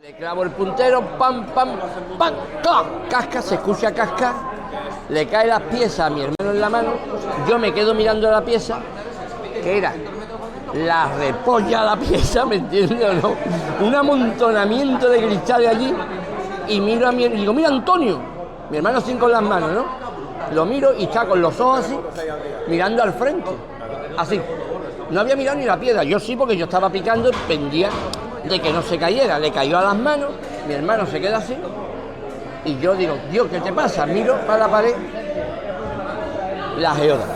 Le clavo el puntero, pam, pam, pam, ¡clac! Casca, se escucha casca, le cae las piezas a mi hermano en la mano, yo me quedo mirando la pieza, que era la repolla la pieza, ¿me entiendes o no? Un amontonamiento de cristales allí, y miro a mi hermano, digo, mira Antonio, mi hermano sin con las manos, ¿no? Lo miro y está con los ojos así, mirando al frente, así. No había mirado ni la piedra, yo sí, porque yo estaba picando y pendía de que no se cayera, le cayó a las manos, mi hermano se queda así, y yo digo, Dios, ¿qué te pasa? Miro para la pared, la geoda.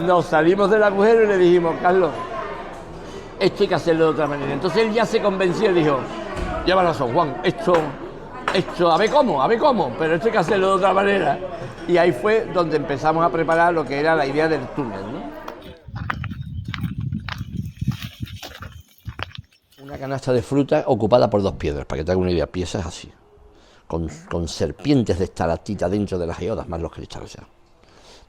Nos salimos del agujero y le dijimos, Carlos, esto hay que hacerlo de otra manera. Entonces él ya se convenció y dijo, llévalo a San Juan, esto, a ver cómo, pero esto hay que hacerlo de otra manera. Y ahí fue donde empezamos a preparar lo que era la idea del túnel, ¿no? Una canasta de fruta ocupada por 2 piedras, para que te haga una idea, piezas así, con serpientes de estalactita dentro de las geodas, más los cristales.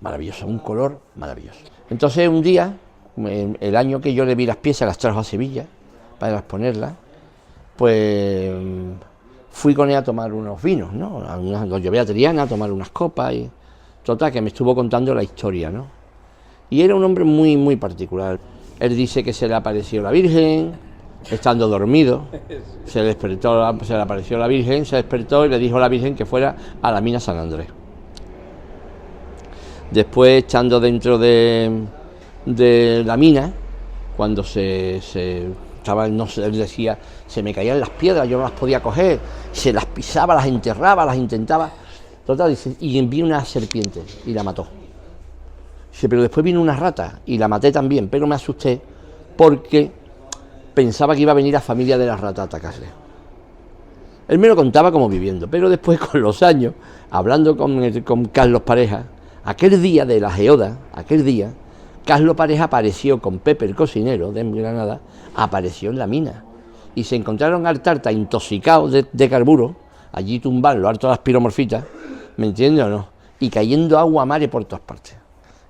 Maravilloso, un color maravilloso. Entonces un día, el año que yo le vi las piezas, las trajo a Sevilla para exponerlas, pues fui con él a tomar unos vinos, ¿no? Lo llevé a Triana a tomar unas copas y total, que me estuvo contando la historia, ¿no? Y era un hombre muy, muy particular. Él dice que se le apareció la Virgen, estando dormido, se le apareció la Virgen, se despertó y le dijo a la Virgen que fuera a la mina San Andrés. Después, estando dentro de la mina, cuando estaba, no sé, él decía, se me caían las piedras, yo no las podía coger, se las pisaba, las enterraba, las intentaba, total, dice, y vi una serpiente y la mató. Dice, pero después vino una rata y la maté también, pero me asusté porque pensaba que iba a venir la familia de la rata a atacarle. Él me lo contaba como viviendo, pero después con los años, hablando con Carlos Pareja, aquel día de la geoda, Carlos Pareja apareció con Pepe el cocinero de Granada, apareció en la mina y se encontraron al Tarta intoxicado de carburo, allí tumbaron los hartos de las piromorfitas, ¿me entiendes o no? Y cayendo agua a mare por todas partes.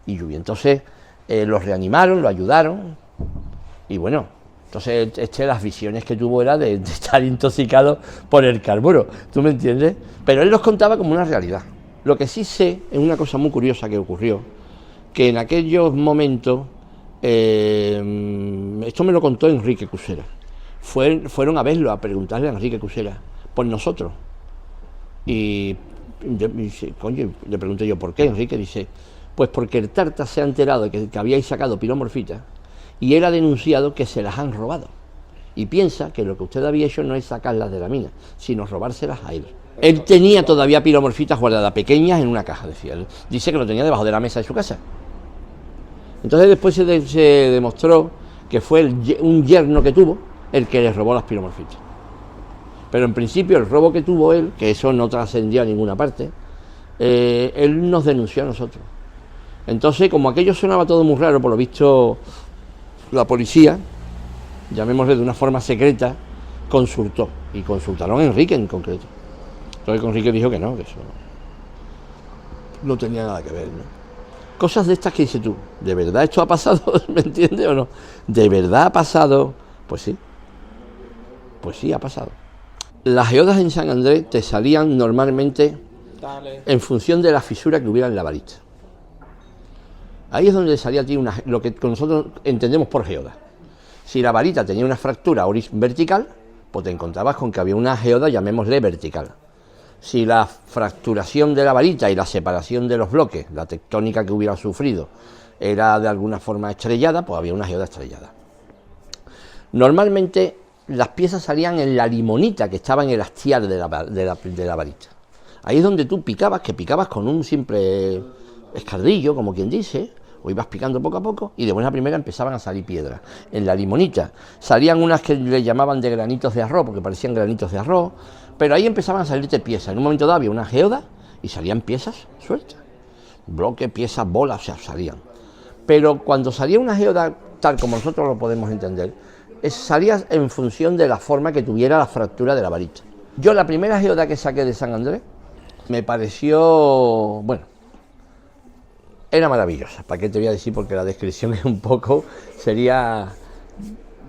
Y lluvia. Entonces los reanimaron, lo ayudaron y bueno, entonces las visiones que tuvo era de estar intoxicado por el carburo, ¿tú me entiendes? Pero él los contaba como una realidad. Lo que sí sé es una cosa muy curiosa que ocurrió, que en aquellos momentos, esto me lo contó Enrique Cusera, fueron a verlo, a preguntarle a Enrique Cusera, por nosotros. Y coño, le pregunté yo, ¿por qué? Enrique dice, pues porque el Tarta se ha enterado de que habíais sacado piromorfitas y él ha denunciado que se las han robado. Y piensa que lo que usted había hecho no es sacarlas de la mina, sino robárselas a él. Él tenía todavía piromorfitas guardadas pequeñas en una caja, decía él. Dice que lo tenía debajo de la mesa de su casa. Entonces después se demostró que fue un yerno que tuvo el que le robó las piromorfitas. Pero en principio el robo que tuvo él, que eso no trascendió a ninguna parte, él nos denunció a nosotros. Entonces, como aquello sonaba todo muy raro, por lo visto la policía, llamémosle de una forma secreta, consultó. Y consultaron a Enrique en concreto. Entonces Enrique dijo que no, que eso no tenía nada que ver, ¿no? Cosas de estas que dices tú, ¿de verdad esto ha pasado? ¿Me entiendes o no? ¿De verdad ha pasado? Pues sí ha pasado. Las geodas en San Andrés te salían normalmente en función de la fisura que hubiera en la varita. Ahí es donde salía a ti lo que nosotros entendemos por geoda. Si la varita tenía una fractura vertical, pues te encontrabas con que había una geoda, llamémosle vertical. Si la fracturación de la varita y la separación de los bloques, la tectónica que hubiera sufrido, era de alguna forma estrellada, pues había una geoda estrellada. Normalmente las piezas salían en la limonita que estaba en el hastial de la varita. Ahí es donde tú picabas, que picabas con un simple escardillo, como quien dice, o ibas picando poco a poco, y de buena primera empezaban a salir piedras. En la limonita salían unas que le llamaban de granitos de arroz, porque parecían granitos de arroz, pero ahí empezaban a salirte piezas. En un momento dado había una geoda y salían piezas sueltas. Bloques, piezas, bolas, o sea, salían. Pero cuando salía una geoda, tal como nosotros lo podemos entender, salía en función de la forma que tuviera la fractura de la varita. Yo la primera geoda que saqué de San Andrés me pareció, bueno, era maravillosa. ¿Para qué te voy a decir? Porque la descripción es un poco, sería...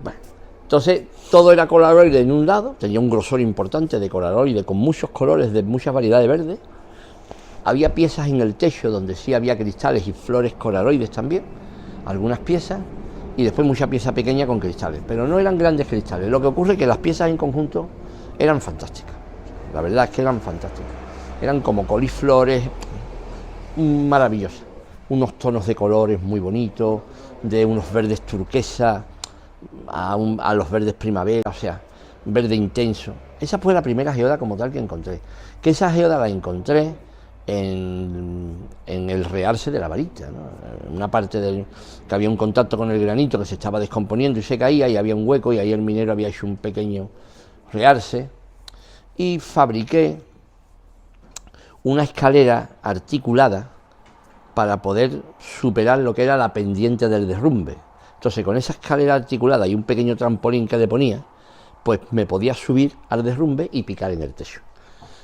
Bueno. Entonces, todo era coraloide en un lado, tenía un grosor importante de coraloide con muchos colores, de muchas variedades verdes. Había piezas en el techo donde sí había cristales y flores coraloides también, algunas piezas, y después mucha pieza pequeña con cristales, pero no eran grandes cristales. Lo que ocurre es que las piezas en conjunto eran fantásticas, la verdad es que eran fantásticas, eran como coliflores, maravillosas, unos tonos de colores muy bonitos, de unos verdes turquesa a los verdes primavera, o sea, verde intenso. Esa fue la primera geoda como tal que encontré, que esa geoda la encontré en el realce de la varita, ¿no? Una parte que había un contacto con el granito que se estaba descomponiendo y se caía, y había un hueco, y ahí el minero había hecho un pequeño realce, y fabriqué una escalera articulada para poder superar lo que era la pendiente del derrumbe. Entonces, con esa escalera articulada y un pequeño trampolín que le ponía, pues me podía subir al derrumbe y picar en el techo.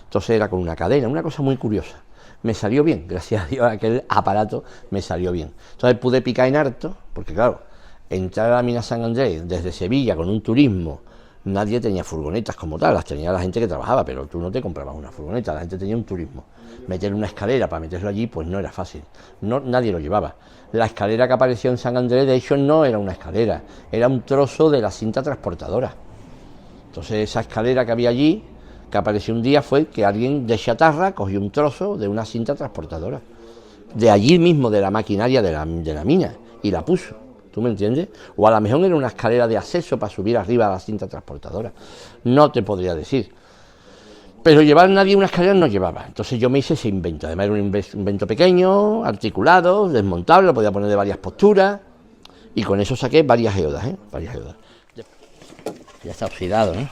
Entonces era con una cadena, una cosa muy curiosa. Me salió bien, gracias a Dios, aquel aparato me salió bien. Entonces pude picar en harto, porque claro, entrar a la mina San Andrés desde Sevilla con un turismo, nadie tenía furgonetas como tal, las tenía la gente que trabajaba, pero tú no te comprabas una furgoneta, la gente tenía un turismo. Meter una escalera para meterlo allí, pues no era fácil, no, nadie lo llevaba. La escalera que apareció en San Andrés, de hecho, no era una escalera, era un trozo de la cinta transportadora. Entonces esa escalera que había allí, que apareció un día, fue que alguien de chatarra cogió un trozo de una cinta transportadora, de allí mismo, de la maquinaria de la mina, y la puso. ¿Tú me entiendes? O a lo mejor era una escalera de acceso para subir arriba a la cinta transportadora. No te podría decir. Pero llevar nadie una escalera no llevaba. Entonces yo me hice ese invento. Además era un invento pequeño, articulado, desmontable, lo podía poner de varias posturas. Y con eso saqué varias geodas, ¿eh? Varias geodas. Ya está oxidado, ¿no?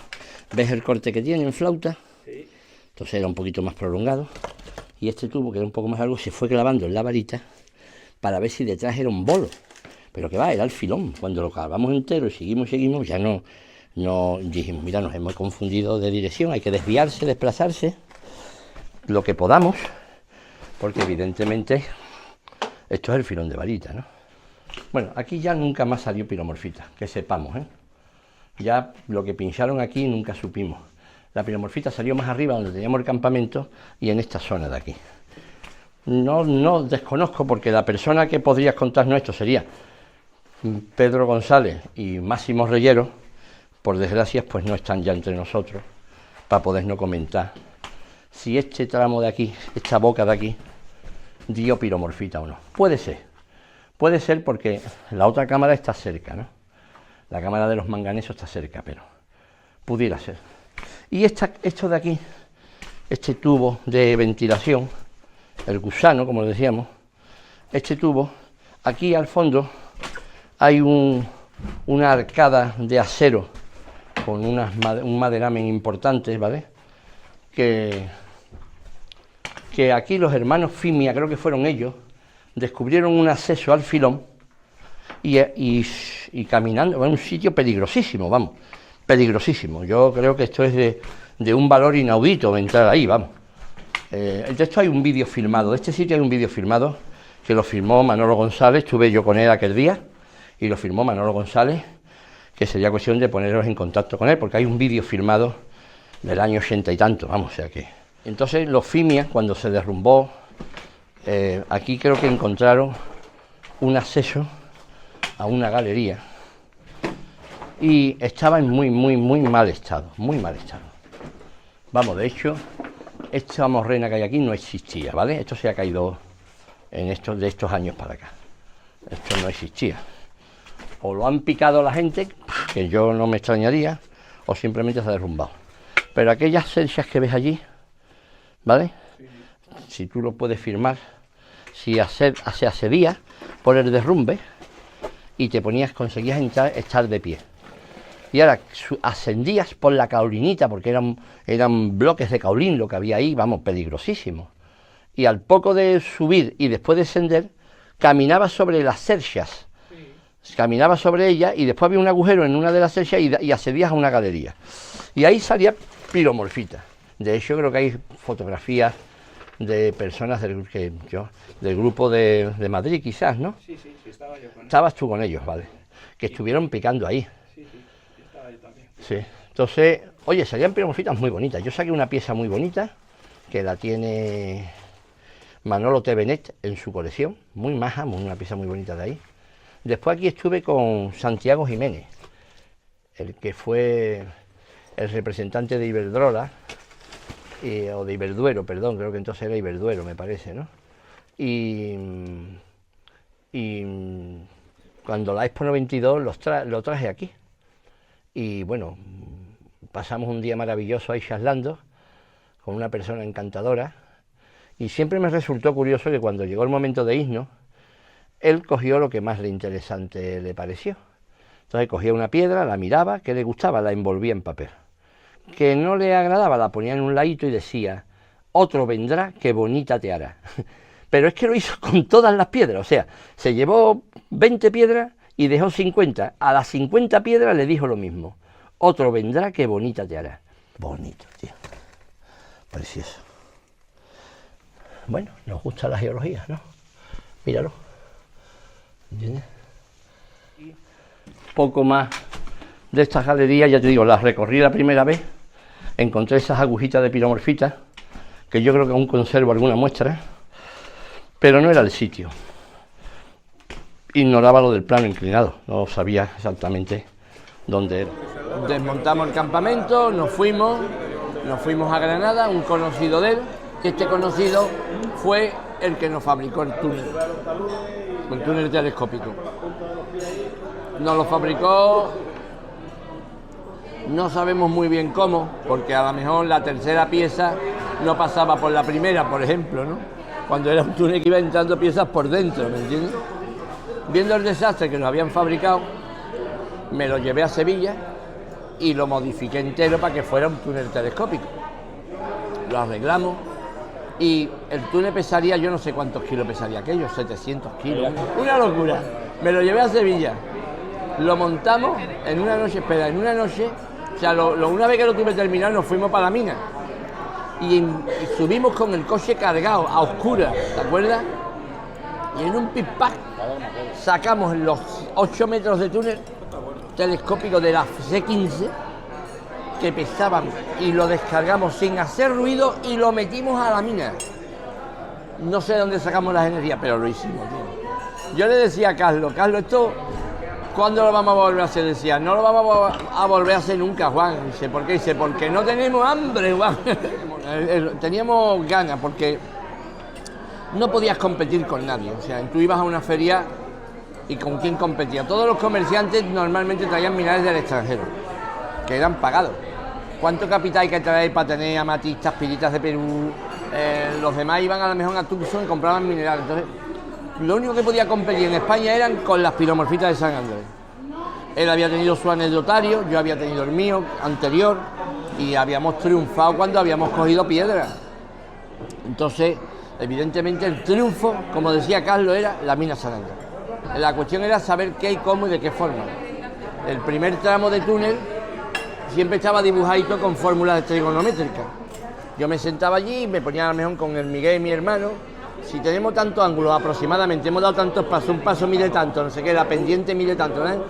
¿Ves el corte que tiene en flauta? Sí. Entonces era un poquito más prolongado. Y este tubo, que era un poco más largo, se fue clavando en la varita para ver si detrás era un bolo. Pero que va, era el filón. Cuando lo clavamos entero y seguimos, ya no dijimos, mira, nos hemos confundido de dirección, hay que desviarse, desplazarse, lo que podamos, porque evidentemente esto es el filón de varita, ¿no? Bueno, aquí ya nunca más salió piromorfita, que sepamos, ¿eh? Ya lo que pincharon aquí nunca supimos. La piromorfita salió más arriba donde teníamos el campamento y en esta zona de aquí. No desconozco, porque la persona que podrías contarnos esto sería Pedro González y Máximo Reyero. Por desgracia, pues no están ya entre nosotros para podernos comentar si este tramo de aquí, esta boca de aquí, dio piromorfita o no. Puede ser porque la otra cámara está cerca, ¿no? La cámara de los manganesos está cerca, pero pudiera ser. Y esto de aquí, este tubo de ventilación, el gusano, como decíamos, este tubo, aquí al fondo hay una arcada de acero con un maderamen importante, ¿vale? Que aquí los hermanos Fimia, creo que fueron ellos, descubrieron un acceso al filón y caminando, en un sitio peligrosísimo, vamos, peligrosísimo. Yo creo que esto es de un valor inaudito entrar ahí, vamos. De esto hay un vídeo filmado, de este sitio hay un vídeo filmado que lo filmó Manolo González, estuve yo con él aquel día, y lo filmó Manolo González, que sería cuestión de poneros en contacto con él, porque hay un vídeo filmado del año 80 y tanto, vamos, o sea que... Entonces los Fimia, cuando se derrumbó, aquí creo que encontraron un acceso a una galería y estaba en muy mal estado, muy mal estado. Vamos, de hecho, esta morrena que hay aquí no existía, ¿vale? Esto se ha caído de estos años para acá. Esto no existía. O lo han picado la gente, que yo no me extrañaría, o simplemente se ha derrumbado. Pero aquellas celsias que ves allí, ¿vale? Si tú lo puedes firmar, se accedía por el derrumbe y te conseguías estar de pie. Y ahora ascendías por la caulinita, porque eran bloques de caulín lo que había ahí, vamos, peligrosísimo. Y al poco de subir y después de descender, caminabas sobre las cerchas, caminabas sobre ellas y después había un agujero en una de las cerchas y accedías a una galería. Y ahí salía piromorfita. De hecho, creo que hay fotografías de personas del grupo de Madrid, quizás, ¿no? Sí, estaba yo con ellos. Estabas tú con ellos, vale. Que estuvieron picando ahí. Sí, estaba yo también. Sí. Entonces, oye, salían piromorfitas muy bonitas. Yo saqué una pieza muy bonita, que la tiene Manolo T. Benet en su colección, muy maja, una pieza muy bonita de ahí. Después aquí estuve con Santiago Jiménez, el que fue el representante de Iberdrola, o de Iberduero, perdón, creo que entonces era Iberduero, me parece, ¿no? Y cuando la Expo 92 lo traje aquí. Y bueno, pasamos un día maravilloso ahí charlando con una persona encantadora. Y siempre me resultó curioso que cuando llegó el momento de irnos, él cogió lo que más le interesante le pareció. Entonces cogía una piedra, la miraba, que le gustaba, la envolvía en papel. Que no le agradaba, la ponía en un ladito y decía, otro vendrá que bonita te hará. Pero es que lo hizo con todas las piedras, o sea, se llevó 20 piedras y dejó 50. A las 50 piedras le dijo lo mismo, otro vendrá que bonita te hará. Bonito, tío, precioso. Bueno, nos gusta la geología, ¿no? Míralo. ¿Entiendes? Poco más de estas galerías, ya te digo, las recorrí la primera vez, encontré esas agujitas de piromorfita, que yo creo que aún conservo alguna muestra, pero no era el sitio. Ignoraba lo del plano inclinado, no sabía exactamente dónde era. Desmontamos el campamento, nos fuimos a Granada, un conocido de él. Este conocido fue el que nos fabricó el túnel telescópico. Nos lo fabricó, no sabemos muy bien cómo, porque a lo mejor la tercera pieza no pasaba por la primera, por ejemplo, ¿no? Cuando era un túnel que iba entrando piezas por dentro, ¿me entiendes? Viendo el desastre que nos habían fabricado, me lo llevé a Sevilla y lo modifiqué entero para que fuera un túnel telescópico. Lo arreglamos. Y el túnel pesaría, yo no sé cuántos kilos pesaría aquello, 700 kilos, una locura. Me lo llevé a Sevilla, lo montamos en una noche, o sea, una vez que lo tuve terminado nos fuimos para la mina. Y subimos con el coche cargado, a oscuras, ¿te acuerdas? Y en un pip-pack sacamos los 8 metros de túnel telescópico de la C-15, que pesaban, y lo descargamos sin hacer ruido y lo metimos a la mina. No sé de dónde sacamos las energías, pero lo hicimos, tío. Yo le decía a Carlos, esto, ¿cuándo lo vamos a volver a hacer? Decía, no lo vamos a volver a hacer nunca, Juan. Dice, ¿por qué? Dice, porque no tenemos hambre, Juan. Teníamos ganas, porque no podías competir con nadie. O sea, tú ibas a una feria y ¿con quién competía? Todos los comerciantes normalmente traían minerales del extranjero, que eran pagados. ¿Cuánto capital hay que traer para tener amatistas, piritas de Perú? Los demás iban a lo mejor a Tucson y compraban minerales. Entonces, lo único que podía competir en España eran con las piromorfitas de San Andrés. Él había tenido su anecdotario, yo había tenido el mío anterior y habíamos triunfado cuando habíamos cogido piedra. Entonces, evidentemente el triunfo, como decía Carlos, era la mina San Andrés. La cuestión era saber qué y cómo y de qué forma. El primer tramo de túnel siempre estaba dibujadito con fórmulas trigonométricas. Yo me sentaba allí y me ponía a lo mejor con el Miguel, mi hermano. Si tenemos tantos ángulos aproximadamente, hemos dado tantos pasos, un paso mide tanto, no sé qué, la pendiente mide tanto, ¿no?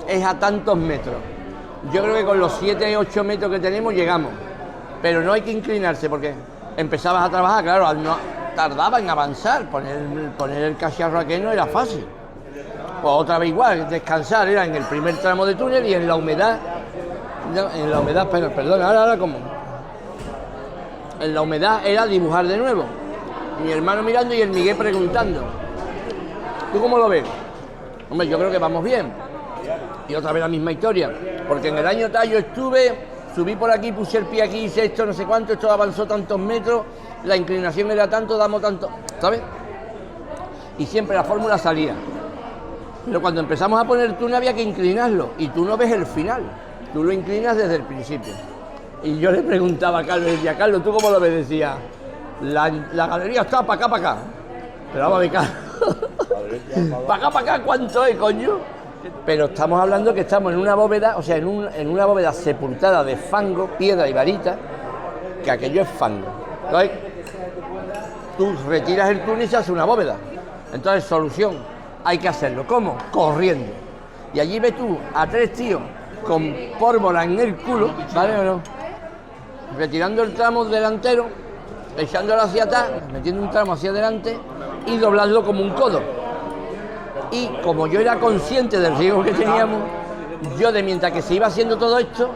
Es a tantos metros. Yo creo que con los 7 o 8 metros que tenemos llegamos, pero no hay que inclinarse porque empezabas a trabajar, claro, tardaba en avanzar, poner el cacharro aquel no era fácil. Pues otra vez igual, descansar era en el primer tramo de túnel y en la humedad, perdón, ahora como. En la humedad era dibujar de nuevo. Mi hermano mirando y el Miguel preguntando. ¿Tú cómo lo ves? Hombre, yo creo que vamos bien. Y otra vez la misma historia. Porque en el año tal yo subí por aquí, puse el pie aquí, hice esto, no sé cuánto, esto avanzó tantos metros, la inclinación era tanto, damos tanto, ¿sabes? Y siempre la fórmula salía. Pero cuando empezamos a poner túnel había que inclinarlo y tú no ves el final, tú lo inclinas desde el principio. Y yo le preguntaba a Carlos, decía, Carlos, ¿tú cómo lo ves? Decía, la galería está para acá. Pero vamos a ver, Carlos, para acá, ¿cuánto es, coño? Pero estamos hablando que estamos en una bóveda, o sea, en una bóveda sepultada de fango, piedra y varita, que aquello es fango. Entonces, tú retiras el túnel y se hace una bóveda. Entonces, solución, hay que hacerlo. ¿Cómo? Corriendo. Y allí ves tú a 3 tíos con pólvora en el culo, ¿vale o no? Retirando el tramo delantero, echándolo hacia atrás, metiendo un tramo hacia adelante y doblarlo como un codo. Y como yo era consciente del riesgo que teníamos, yo de mientras que se iba haciendo todo esto,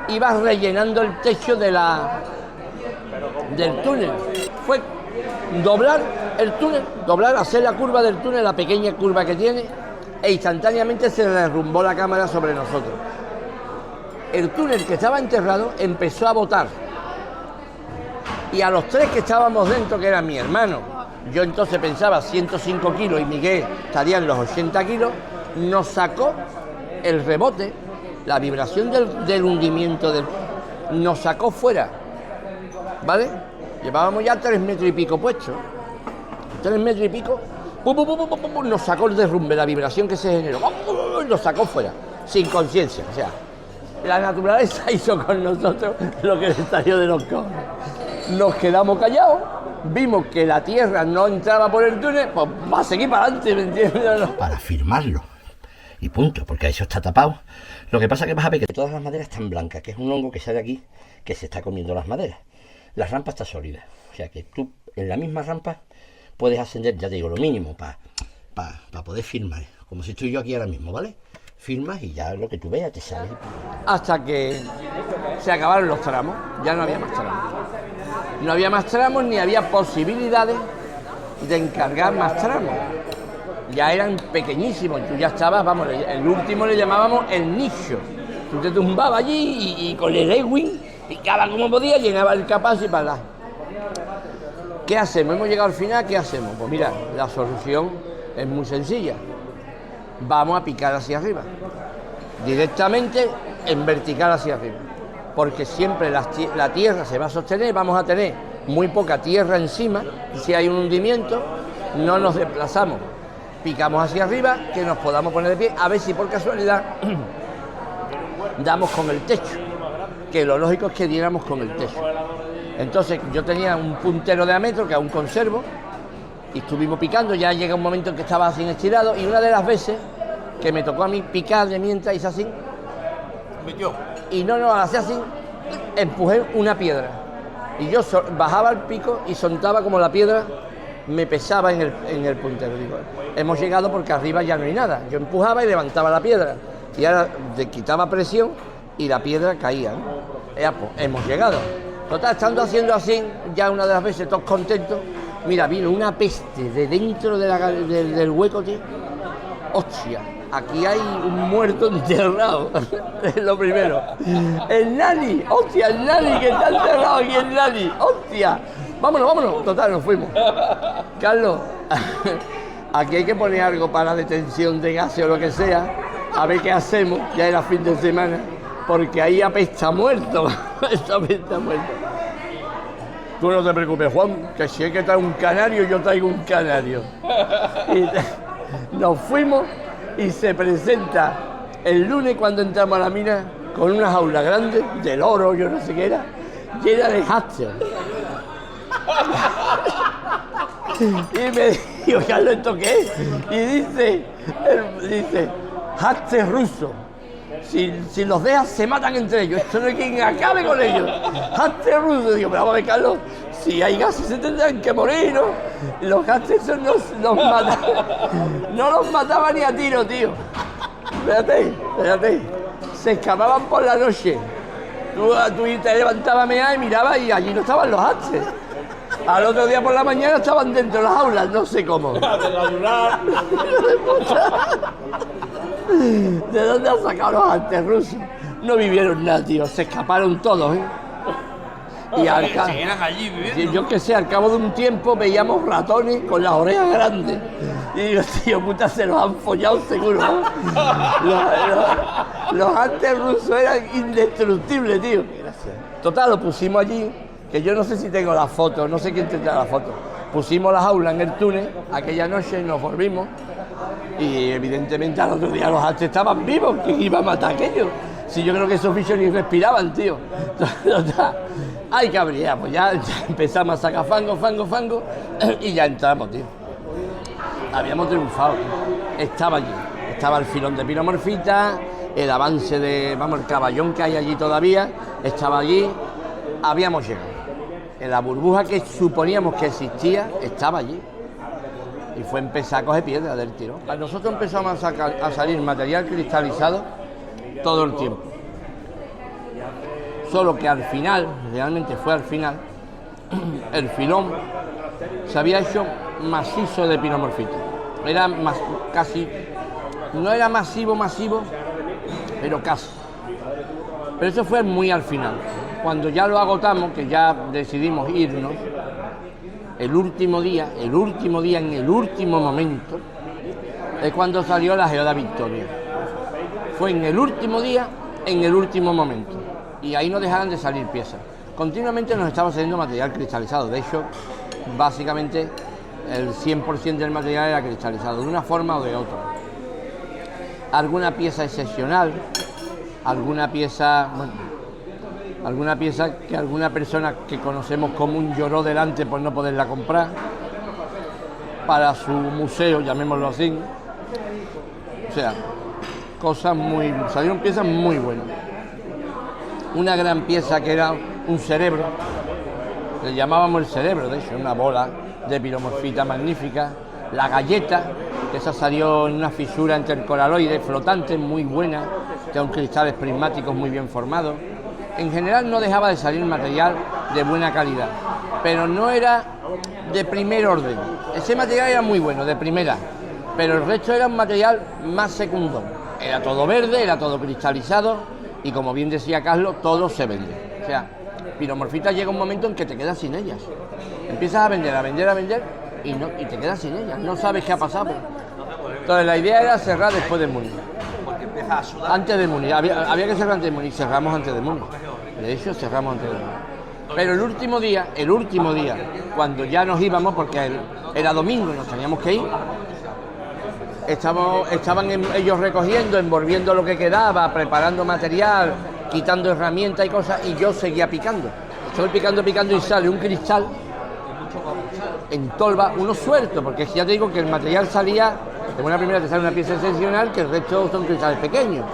iba rellenando el techo del túnel. Fue doblar el túnel, hacer la curva del túnel, la pequeña curva que tiene, e instantáneamente se derrumbó la cámara sobre nosotros. El túnel que estaba enterrado empezó a botar. Y a los 3 que estábamos dentro, que era mi hermano, yo entonces pensaba 105 kilos y Miguel estaría en los 80 kilos, nos sacó el rebote, la vibración del hundimiento, nos sacó fuera, ¿vale? Llevábamos ya 3 metros y pico puestos, 3 metros y pico, nos sacó el derrumbe, la vibración que se generó, nos sacó fuera, sin conciencia, o sea, la naturaleza hizo con nosotros lo que le salió de los cojones. Nos quedamos callados, vimos que la tierra no entraba por el túnel, pues va a seguir para adelante, ¿me entiendes? Para firmarlo. Y punto, porque eso está tapado. Lo que pasa es que vas a ver que todas las maderas están blancas, que es un hongo que sale aquí, que se está comiendo las maderas. La rampa está sólida. O sea que tú, en la misma rampa, puedes ascender, ya te digo, lo mínimo para poder firmar. Como si estoy yo aquí ahora mismo, ¿vale? Firmas y ya lo que tú veas te sale. Hasta que se acabaron los tramos, ya no había más tramos. No había más tramos ni había posibilidades de encargar más tramos. Ya eran pequeñísimos, tú ya estabas, vamos, el último le llamábamos el nicho. Tú te tumbabas allí y con el Ewing picaba como podía, llenaba el capaz y para allá. ¿Qué hacemos? Hemos llegado al final, ¿qué hacemos? Pues mira, la solución es muy sencilla. Vamos a picar hacia arriba, directamente en vertical hacia arriba, porque siempre la tierra se va a sostener, vamos a tener muy poca tierra encima, si hay un hundimiento, no nos desplazamos, picamos hacia arriba, que nos podamos poner de pie, a ver si por casualidad damos con el techo, que lo lógico es que diéramos con el techo. Entonces yo tenía un puntero de a metro que aún conservo, y estuvimos picando, ya llega un momento en que estaba así estirado, y una de las veces que me tocó a mí picar de mientras hice así, y no, hacía así, empujé una piedra, y yo bajaba el pico y soltaba como la piedra me pesaba en el puntero. Digo, hemos llegado porque arriba ya no hay nada. Yo empujaba y levantaba la piedra, y ahora quitaba presión y la piedra caía, ¿no? Pues, hemos llegado. Total, estando haciendo así, ya una de las veces, todos contentos, mira, vino una peste de dentro del hueco, tío. Hostia, aquí hay un muerto enterrado, es lo primero. El Nani, hostia, el Nani que está enterrado aquí, el Nani, hostia. Vámonos, total, nos fuimos. Carlos, aquí hay que poner algo para la detención de gases o lo que sea, a ver qué hacemos, ya era fin de semana, porque ahí apesta muerto, apesta muerto. Tú no te preocupes, Juan, que si hay que traer un canario, yo traigo un canario. Y nos fuimos y se presenta el lunes cuando entramos a la mina con una jaula grande, del oro, yo no sé qué era, llena de háster. Y me dijo, Carlos, ¿esto qué es? Y dice, háster ruso. Si los dejas, se matan entre ellos. Esto no hay quien acabe con ellos. Háster ruso. Digo, pero vamos a ver, Carlos, si hay gases se tendrán que morir, ¿no? Los hámsters no los mataba ni a tiro, tío. Espérate. Se escapaban por la noche. Tú te levantabas a mear y mirabas y allí no estaban los hámsters. Al otro día por la mañana estaban dentro de las aulas, no sé cómo. ¿De dónde han sacado los hámsters rusos? No vivieron nada, tío. Se escaparon todos, ¿eh? Y seguían allí viviendo. Yo qué sé, al cabo de un tiempo veíamos ratones con las orejas grandes. Y los tíos putas se los han follado seguro, ¿no? Los hámsters rusos eran indestructibles, tío. Total, lo pusimos allí, que yo no sé si tengo la foto, no sé quién tendrá la foto. Pusimos las aulas en el túnel aquella noche y nos volvimos. Y evidentemente al otro día los hámsters estaban vivos. ¿Quién iba a matar aquello? Si yo creo que esos bichos ni respiraban, tío. Ay, cabría, pues ya empezamos a sacar fango, y ya entramos, tío. Habíamos triunfado. Estaba allí. Estaba el filón de pinomorfita, el avance el caballón que hay allí todavía, estaba allí. Habíamos llegado. En la burbuja que suponíamos que existía, estaba allí. Y fue empezar a coger piedra del tiro. Nosotros empezamos a salir material cristalizado todo el tiempo. Solo que al final, realmente fue al final, el filón se había hecho macizo de pinomorfita. Era casi, no era masivo, pero casi. Pero eso fue muy al final. Cuando ya lo agotamos, que ya decidimos irnos, el último día, en el último momento, es cuando salió la geoda Victoria. Fue en el último día, en el último momento. Y ahí no dejaron de salir piezas. Continuamente nos estaba saliendo material cristalizado. De hecho, básicamente el 100% del material era cristalizado, de una forma o de otra. Alguna pieza excepcional, alguna pieza que alguna persona que conocemos común lloró delante por no poderla comprar, para su museo, llamémoslo así. O sea, salieron piezas muy buenas. Una gran pieza que era un cerebro, le llamábamos el cerebro, de hecho, una bola de piromorfita magnífica. La galleta, que esa salió en una fisura entre el coraloide, flotante, muy buena, con cristales prismáticos muy bien formados. En general no dejaba de salir material de buena calidad, pero no era de primer orden. Ese material era muy bueno, de primera, pero el resto era un material más secundón. Era todo verde, era todo cristalizado, y como bien decía Carlos, todo se vende. O sea, piromorfita llega un momento en que te quedas sin ellas. Empiezas a vender y te quedas sin ellas. No sabes qué ha pasado. Entonces la idea era cerrar después de Múnich. Antes de Múnich. Había que cerrar antes de Múnich. Cerramos antes de Múnich. De hecho, cerramos antes de Múnich. Pero el último día, cuando ya nos íbamos, porque era domingo y nos teníamos que ir, estaban ellos recogiendo, envolviendo lo que quedaba, preparando material, quitando herramientas y cosas, y yo seguía picando. Estoy picando y sale un cristal en tolva, uno suelto, porque ya te digo que el material salía, de una primera te sale una pieza excepcional, que el resto son cristales pequeños.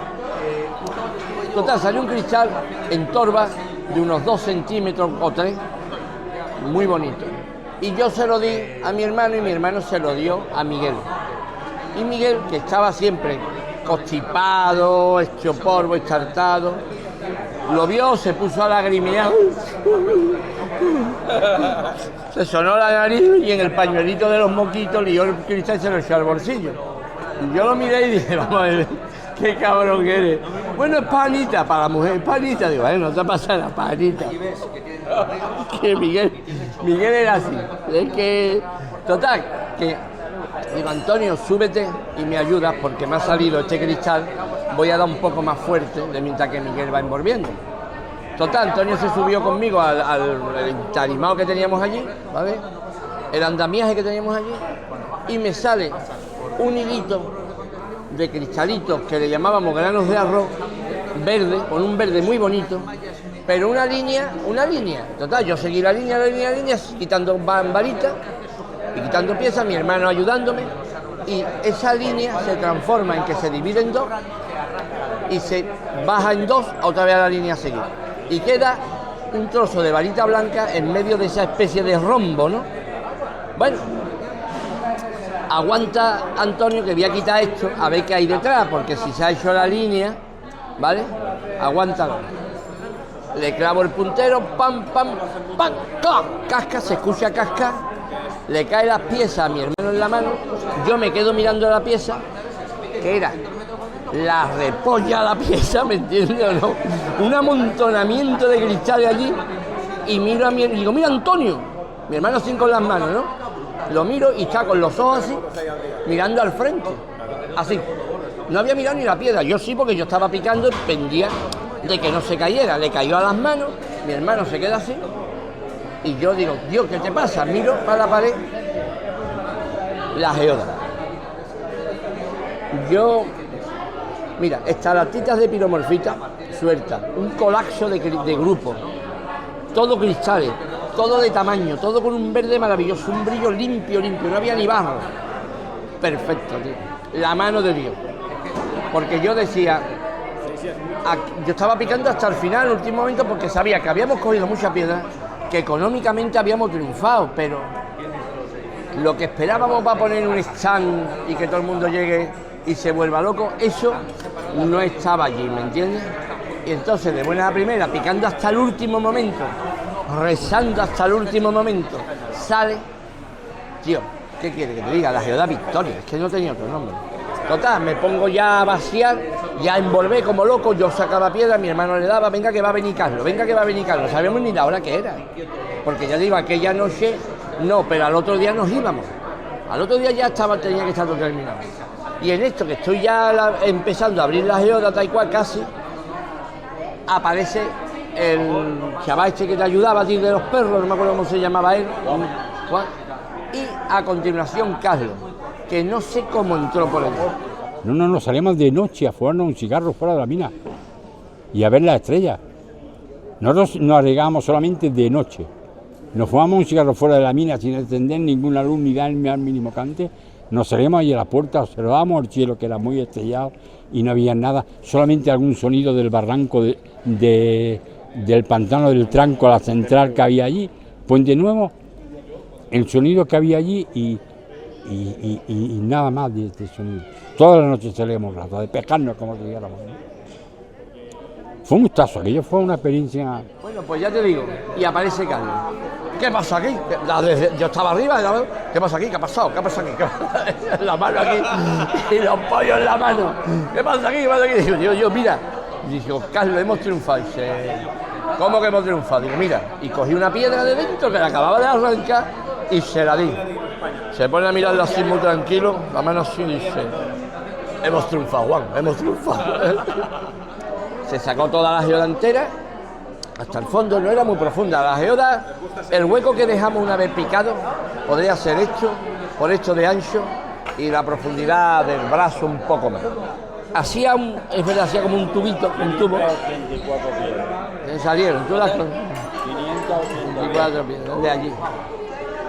Total, salió un cristal en torba de unos 2 centímetros o 3, muy bonito. Y yo se lo di a mi hermano y mi hermano se lo dio a Miguel. Y Miguel, que estaba siempre constipado, hecho polvo, estartado, lo vio, se puso a lagrimear, se sonó la nariz y en el pañuelito de los moquitos lió el cristal y se lo echó al bolsillo. Y yo lo miré y dije, vamos a ver, qué cabrón que eres. Bueno, es panita para la mujer, panita. Digo, no te pasa la panita. Que Miguel era así. Es que, total, que digo, Antonio, súbete y me ayudas porque me ha salido este cristal, voy a dar un poco más fuerte de mientras que Miguel va envolviendo. Total, Antonio se subió conmigo al tarimado que teníamos allí, ¿vale? El andamiaje que teníamos allí, y me sale un hilito de cristalitos que le llamábamos granos de arroz, verde, con un verde muy bonito, pero una línea. Total, yo seguí la línea, quitando varitas y quitando piezas, mi hermano ayudándome, y esa línea se transforma en que se divide en dos y se baja en dos, otra vez a la línea a seguir. Y queda un trozo de varita blanca en medio de esa especie de rombo, ¿no? Bueno, aguanta Antonio que voy a quitar esto, a ver qué hay detrás, porque si se ha hecho la línea, ¿vale? Aguántalo. Le clavo el puntero, pam, pam, pam, casca, se escucha casca, le cae las piezas a mi hermano en la mano, yo me quedo mirando la pieza, que era la repolla la pieza, ¿me entiendes o no? Un amontonamiento de cristales allí, y miro a mi hermano, y digo, mira Antonio, mi hermano sin con las manos, ¿no? Lo miro y está con los ojos así, mirando al frente, así. No había mirado ni la piedra, yo sí, porque yo estaba picando y pendía de que no se cayera. Le cayó a las manos, mi hermano se queda así, y yo digo, Dios, ¿qué te pasa? Miro para la pared, la geoda. Yo, mira, estalactitas de piromorfita sueltas, un colapso de grupo, todo cristales, todo de tamaño, todo con un verde maravilloso, un brillo limpio, no había ni barro. Perfecto, tío. La mano de Dios. Porque yo decía, yo estaba picando hasta el final, en el último momento, porque sabía que habíamos cogido mucha piedra, que económicamente habíamos triunfado, pero lo que esperábamos para poner un stand y que todo el mundo llegue y se vuelva loco, eso no estaba allí, ¿me entiendes? Y entonces, de buena a primera, picando hasta el último momento, rezando hasta el último momento, sale, tío, ¿qué quiere que te diga? La geoda Victoria, es que no tenía otro nombre. Total, me pongo ya a vaciar, ya envolvé como loco, yo sacaba piedra, mi hermano le daba, venga que va a venir Carlos, no sabíamos ni la hora que era, porque ya digo, aquella noche, no, pero al otro día nos íbamos, al otro día ya tenía que estar todo terminado. Y en esto que estoy ya empezando a abrir la geoda, tal cual casi, aparece el chaval este que te ayudaba a ti de los perros, no me acuerdo cómo se llamaba él, y a continuación Carlos, que no sé cómo entró por ahí. No, nos salimos de noche a fumarnos un cigarro fuera de la mina y a ver las estrellas. Nosotros nos arriesgábamos solamente de noche. Nos fumamos un cigarro fuera de la mina sin encender ninguna luz ni dar ni al mínimo cante. Nos salíamos ahí a la puerta, observábamos el cielo que era muy estrellado y no había nada, solamente algún sonido del barranco del pantano del Tranco a la central que había allí, Puente Nuevo, el sonido que había allí y nada más de este sonido. Toda la noche salíamos rato, a despejarnos como si dijéramos, ¿no? Fue un gustazo, aquello fue una experiencia. Bueno, pues ya te digo, y aparece Carlos. ¿Qué pasa aquí? Yo estaba arriba, ¿qué pasa aquí? ¿Qué ha pasado? ¿Qué pasa aquí? La mano aquí y los pollos en la mano. ¿Qué pasa aquí? ¿Qué pasa aquí? Digo, yo, mira, digo, Carlos, hemos triunfado. Dice, ¿cómo que hemos triunfado? Digo, mira, y cogí una piedra de dentro que la acababa de arrancar y se la di. Se pone a mirarla así muy tranquilo, la mano así y dice, hemos triunfado, Juan, hemos triunfado. Se sacó toda la geoda entera, hasta el fondo, no era muy profunda. La geoda, el hueco que dejamos una vez picado, podría ser esto, por esto de ancho, y la profundidad del brazo un poco más. Hacía es verdad, hacía como un tubito, un tubo. Salieron, tú las 524 piedras de allí.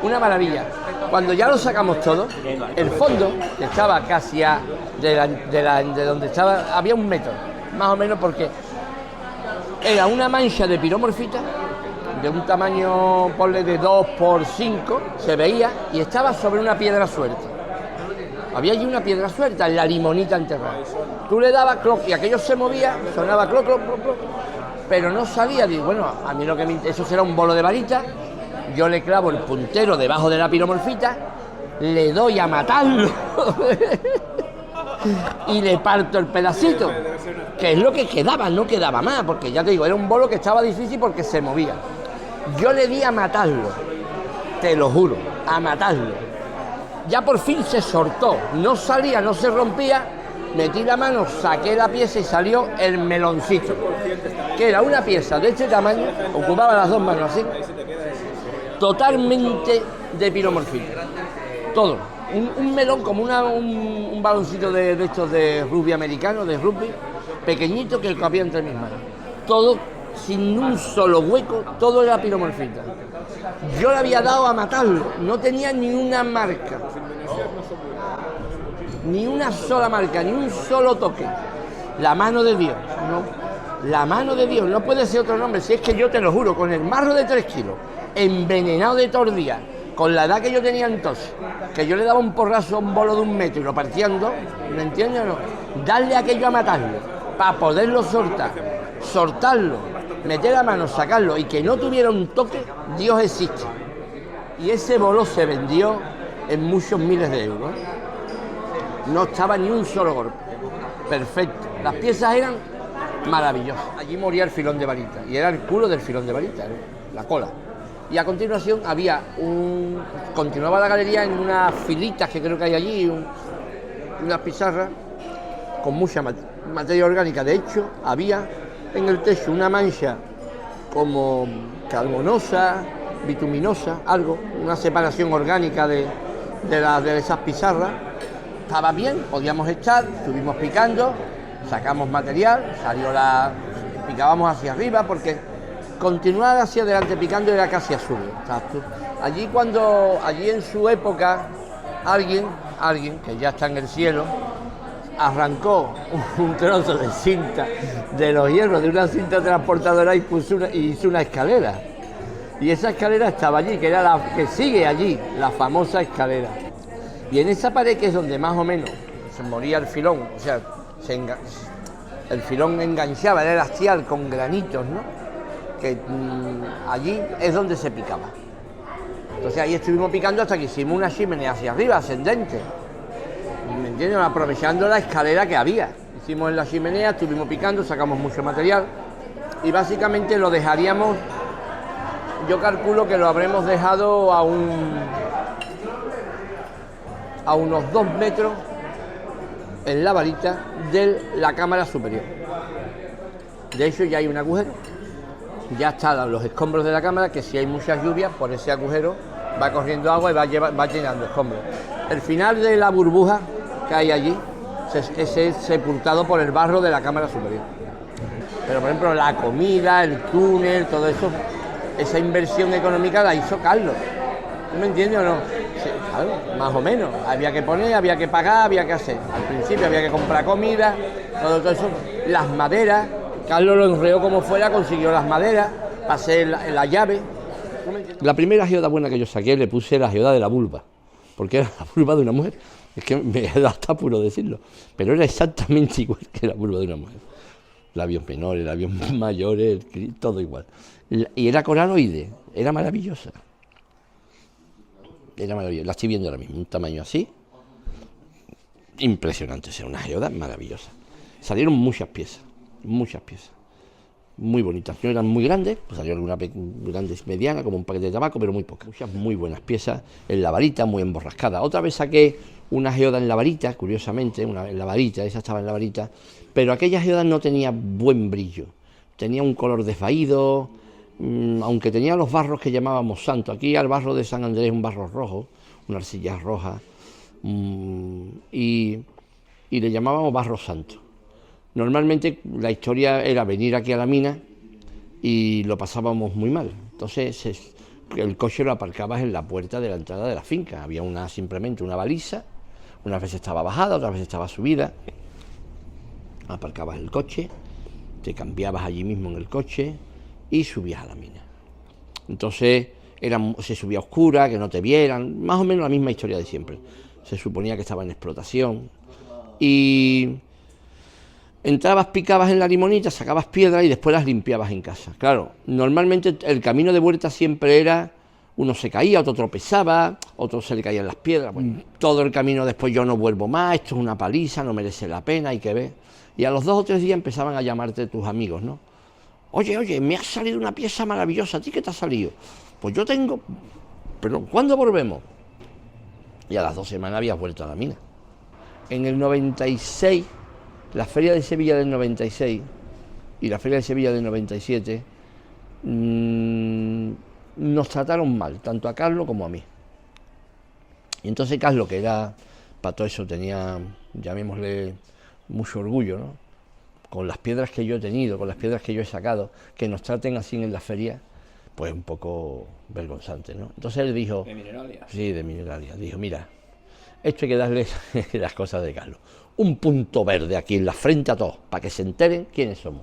Una maravilla. Cuando ya lo sacamos todo, el fondo, que estaba casi de donde estaba, había 1 metro, más o menos, porque era una mancha de piromorfita, de un tamaño, ponle de 2 por 5, se veía, y estaba sobre una piedra suelta. Había allí una piedra suelta, la limonita enterrada. Tú le dabas cloc, y aquello se movía, sonaba cloc, cloc, cloc, cloc, pero no salía. Digo, bueno, a mí lo que me interesa, eso será un bolo de varita. Yo le clavo el puntero debajo de la piromorfita, le doy a matarlo y le parto el pedacito, que es lo que quedaba, no quedaba más, porque ya te digo, era un bolo que estaba difícil porque se movía. Yo le di a matarlo, te lo juro, a matarlo. Ya por fin se soltó, no salía, no se rompía, metí la mano, saqué la pieza y salió el meloncito, que era una pieza de este tamaño, ocupaba las 2 manos así, totalmente de piromorfita, todo, un melón como un baloncito de estos de rugby americano, de rugby, pequeñito que cabía entre mis manos, todo sin un solo hueco, todo era piromorfita. Yo le había dado a matarlo, no tenía ni una marca, ni una sola marca, ni un solo toque. La mano de Dios, no, la mano de Dios, no puede ser otro nombre, si es que yo te lo juro, con el marro de 3 kilos, envenenado de tordía, con la edad que yo tenía entonces, que yo le daba un porrazo a un bolo de 1 metro y lo partía en 2, ¿me entiendes o no? Darle aquello a matarlo, para poderlo soltarlo, meter la mano, sacarlo y que no tuviera un toque, Dios existe. Y ese bolo se vendió en muchos miles de euros. No estaba ni un solo golpe. Perfecto. Las piezas eran maravillosas. Allí moría el filón de varita. Y era el culo del filón de varita, la cola. Y a continuación continuaba la galería en unas filitas que creo que hay allí, unas pizarras con mucha materia orgánica. De hecho, había en el techo una mancha como carbonosa, bituminosa, algo, una separación orgánica de esas pizarras. Estaba bien, podíamos estar, estuvimos picando, sacamos material, picábamos hacia arriba porque continuar hacia adelante picando era casi absurdo. Allí en su época, alguien que ya está en el cielo, arrancó un trozo de cinta de los hierros de una cinta transportadora y hizo una escalera. Y esa escalera estaba allí, que era la que sigue allí, la famosa escalera. Y en esa pared, que es donde más o menos se moría el filón, o sea, el filón enganchaba, era elastial con granitos, ¿no? Que allí es donde se picaba. Entonces ahí estuvimos picando hasta que hicimos una chimenea hacia arriba, ascendente. ¿Me entiendes? Aprovechando la escalera que había. Hicimos en la chimenea, estuvimos picando, sacamos mucho material y básicamente lo dejaríamos, yo calculo que lo habremos dejado a unos 2 metros en la varita de la cámara superior. De hecho ya hay un agujero, ya están los escombros de la cámara, que si hay muchas lluvias, por ese agujero va corriendo agua y va llenando escombros. El final de la burbuja que hay allí es sepultado por el barro de la cámara superior. Pero por ejemplo la comida, el túnel, todo eso, esa inversión económica la hizo Carlos. ¿Tú me entiendes o no? Sí, claro, más o menos. Había que poner, había que pagar, había que hacer. Al principio había que comprar comida, todo eso. Las maderas, Carlos lo enreó como fuera, consiguió las maderas, pasé la llave. La primera geoda buena que yo saqué le puse la geoda de la vulva, porque era la vulva de una mujer. Es que me da hasta puro decirlo, pero era exactamente igual que la vulva de una mujer. Labios menores, labios mayores, todo igual. Y era coraloide, era maravillosa. Era maravillosa. La estoy viendo ahora mismo, un tamaño así. Impresionante, era una geoda maravillosa. Salieron muchas piezas, muy bonitas. No eran muy grandes, pues salió alguna grande mediana, como un paquete de tabaco, pero muy pocas. Muchas muy buenas piezas en la varita, muy emborrascada. Otra vez saqué una geoda en la varita, curiosamente, en la varita, esa estaba en la varita, pero aquella geoda no tenía buen brillo, tenía un color desvaído, aunque tenía los barros que llamábamos santo. Aquí al barro de San Andrés, un barro rojo, una arcilla roja, y le llamábamos barro santo. Normalmente la historia era venir aquí a la mina y lo pasábamos muy mal. Entonces el coche lo aparcabas en la puerta de la entrada de la finca. Había simplemente una baliza, unas veces estaba bajada, otras veces estaba subida. Aparcabas el coche, te cambiabas allí mismo en el coche y subías a la mina. Entonces se subía a oscura, que no te vieran, más o menos la misma historia de siempre. Se suponía que estaba en explotación y entrabas, picabas en la limonita, sacabas piedras y después las limpiabas en casa. Claro, normalmente el camino de vuelta siempre era, uno se caía, otro tropezaba, otro se le caían las piedras. Bueno, todo el camino después, yo no vuelvo más, esto es una paliza, no merece la pena, hay que ver. Y a los 2 o 3 días empezaban a llamarte tus amigos, ¿no? Oye, me ha salido una pieza maravillosa, ¿a ti qué te ha salido? Pues yo tengo, pero ¿cuándo volvemos? Y a las 2 semanas habías vuelto a la mina. En el 96, la Feria de Sevilla del 96 y la Feria de Sevilla del 97 nos trataron mal, tanto a Carlos como a mí. Y entonces Carlos, que era, para todo eso tenía, llamémosle, mucho orgullo, ¿no? Con las piedras que yo he tenido, con las piedras que yo he sacado, que nos traten así en la feria, pues un poco vergonzante, ¿no? Entonces él dijo... ¿De Mineralia? Sí, de Mineralia. Dijo, mira, esto hay que darle las cosas de Carlos. Un punto verde aquí en la frente a todos, para que se enteren quiénes somos.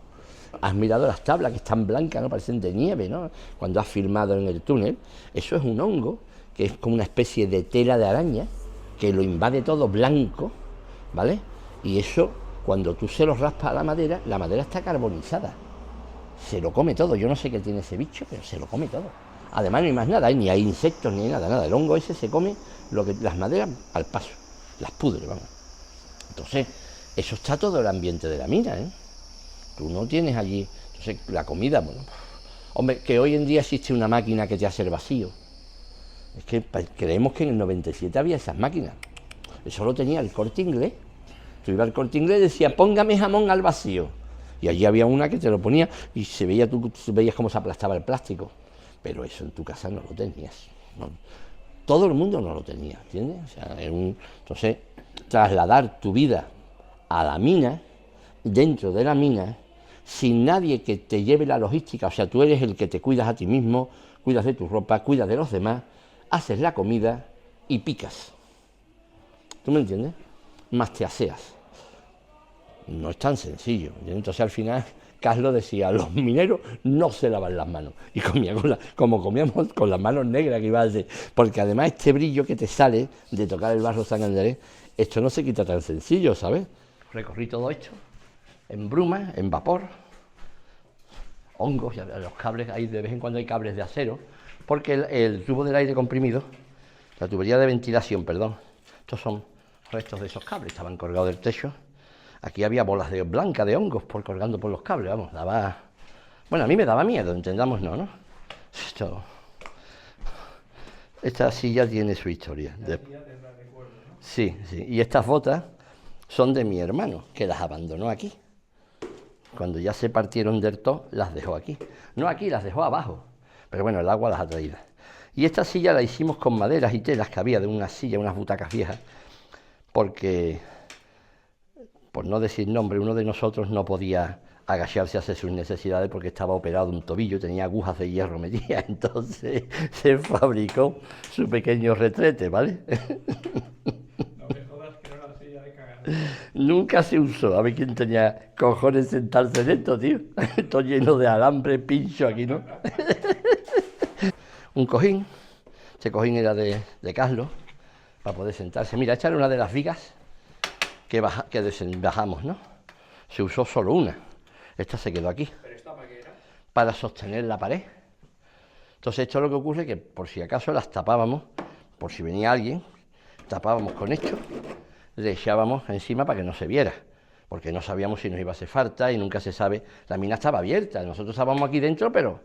Has mirado las tablas que están blancas, ¿no? Parecen de nieve, ¿no? Cuando has filmado en el túnel, eso es un hongo que es como una especie de tela de araña, que lo invade todo blanco, ¿vale? Y eso, cuando tú se lo raspas a la madera está carbonizada. Se lo come todo. Yo no sé qué tiene ese bicho, pero se lo come todo. Además no hay más nada, ni hay insectos, ni hay nada. El hongo ese se come las maderas al paso, las pudre, vamos. Entonces, eso está todo el ambiente de la mina, ¿eh? Tú no tienes allí... Entonces, la comida, bueno... Hombre, que hoy en día existe una máquina que te hace el vacío. Es que creemos que en el 97 había esas máquinas. Eso lo tenía el Corte Inglés. Tú ibas al Corte Inglés y decía, póngame jamón al vacío. Y allí había una que te lo ponía y tú veías cómo se aplastaba el plástico. Pero eso en tu casa no lo tenías. No. Todo el mundo no lo tenía, ¿entiendes? O sea, entonces, trasladar tu vida a la mina, dentro de la mina, sin nadie que te lleve la logística, o sea, tú eres el que te cuidas a ti mismo, cuidas de tu ropa, cuidas de los demás, haces la comida y picas. ¿Tú me entiendes? Más te aseas. No es tan sencillo. Entonces al final Carlos decía, los mineros no se lavan las manos. Y comía como comíamos con las manos negras que iba a decir. Porque además este brillo que te sale de tocar el barro San Andrés, esto no se quita tan sencillo, ¿sabes? Recorrí todo esto, en bruma, en vapor, hongos, los cables, ahí de vez en cuando hay cables de acero, porque el tubo del aire comprimido, la tubería de ventilación, perdón, estos son restos de esos cables, estaban colgados del techo. Aquí había bolas blancas de hongos colgando por los cables, vamos, daba... Bueno, a mí me daba miedo, entendamos, ¿no? Esta silla tiene su historia. Sí, y estas botas son de mi hermano, que las abandonó aquí. Cuando ya se partieron del todo, las dejó aquí. No aquí, las dejó abajo, pero bueno, el agua las ha traído. Y esta silla la hicimos con maderas y telas que había de una silla, unas butacas viejas, porque... por no decir nombre, uno de nosotros no podía agacharse a hacer sus necesidades porque estaba operado de un tobillo, tenía agujas de hierro metidas, entonces se fabricó su pequeño retrete, ¿vale? No me jodas que era una silla de cagar. Nunca se usó, a ver quién tenía cojones sentarse en esto, tío. Todo lleno de alambre, pincho aquí, ¿no? Un cojín, este cojín era de Carlos, para poder sentarse. Mira, esta era una de las vigas que bajamos, ¿no? Se usó solo una. Esta se quedó aquí. ¿Pero esta para qué era? Para sostener la pared. Entonces esto es lo que ocurre, que por si acaso las tapábamos, por si venía alguien, tapábamos con esto, le echábamos encima para que no se viera, porque no sabíamos si nos iba a hacer falta y nunca se sabe. La mina estaba abierta, nosotros estábamos aquí dentro, pero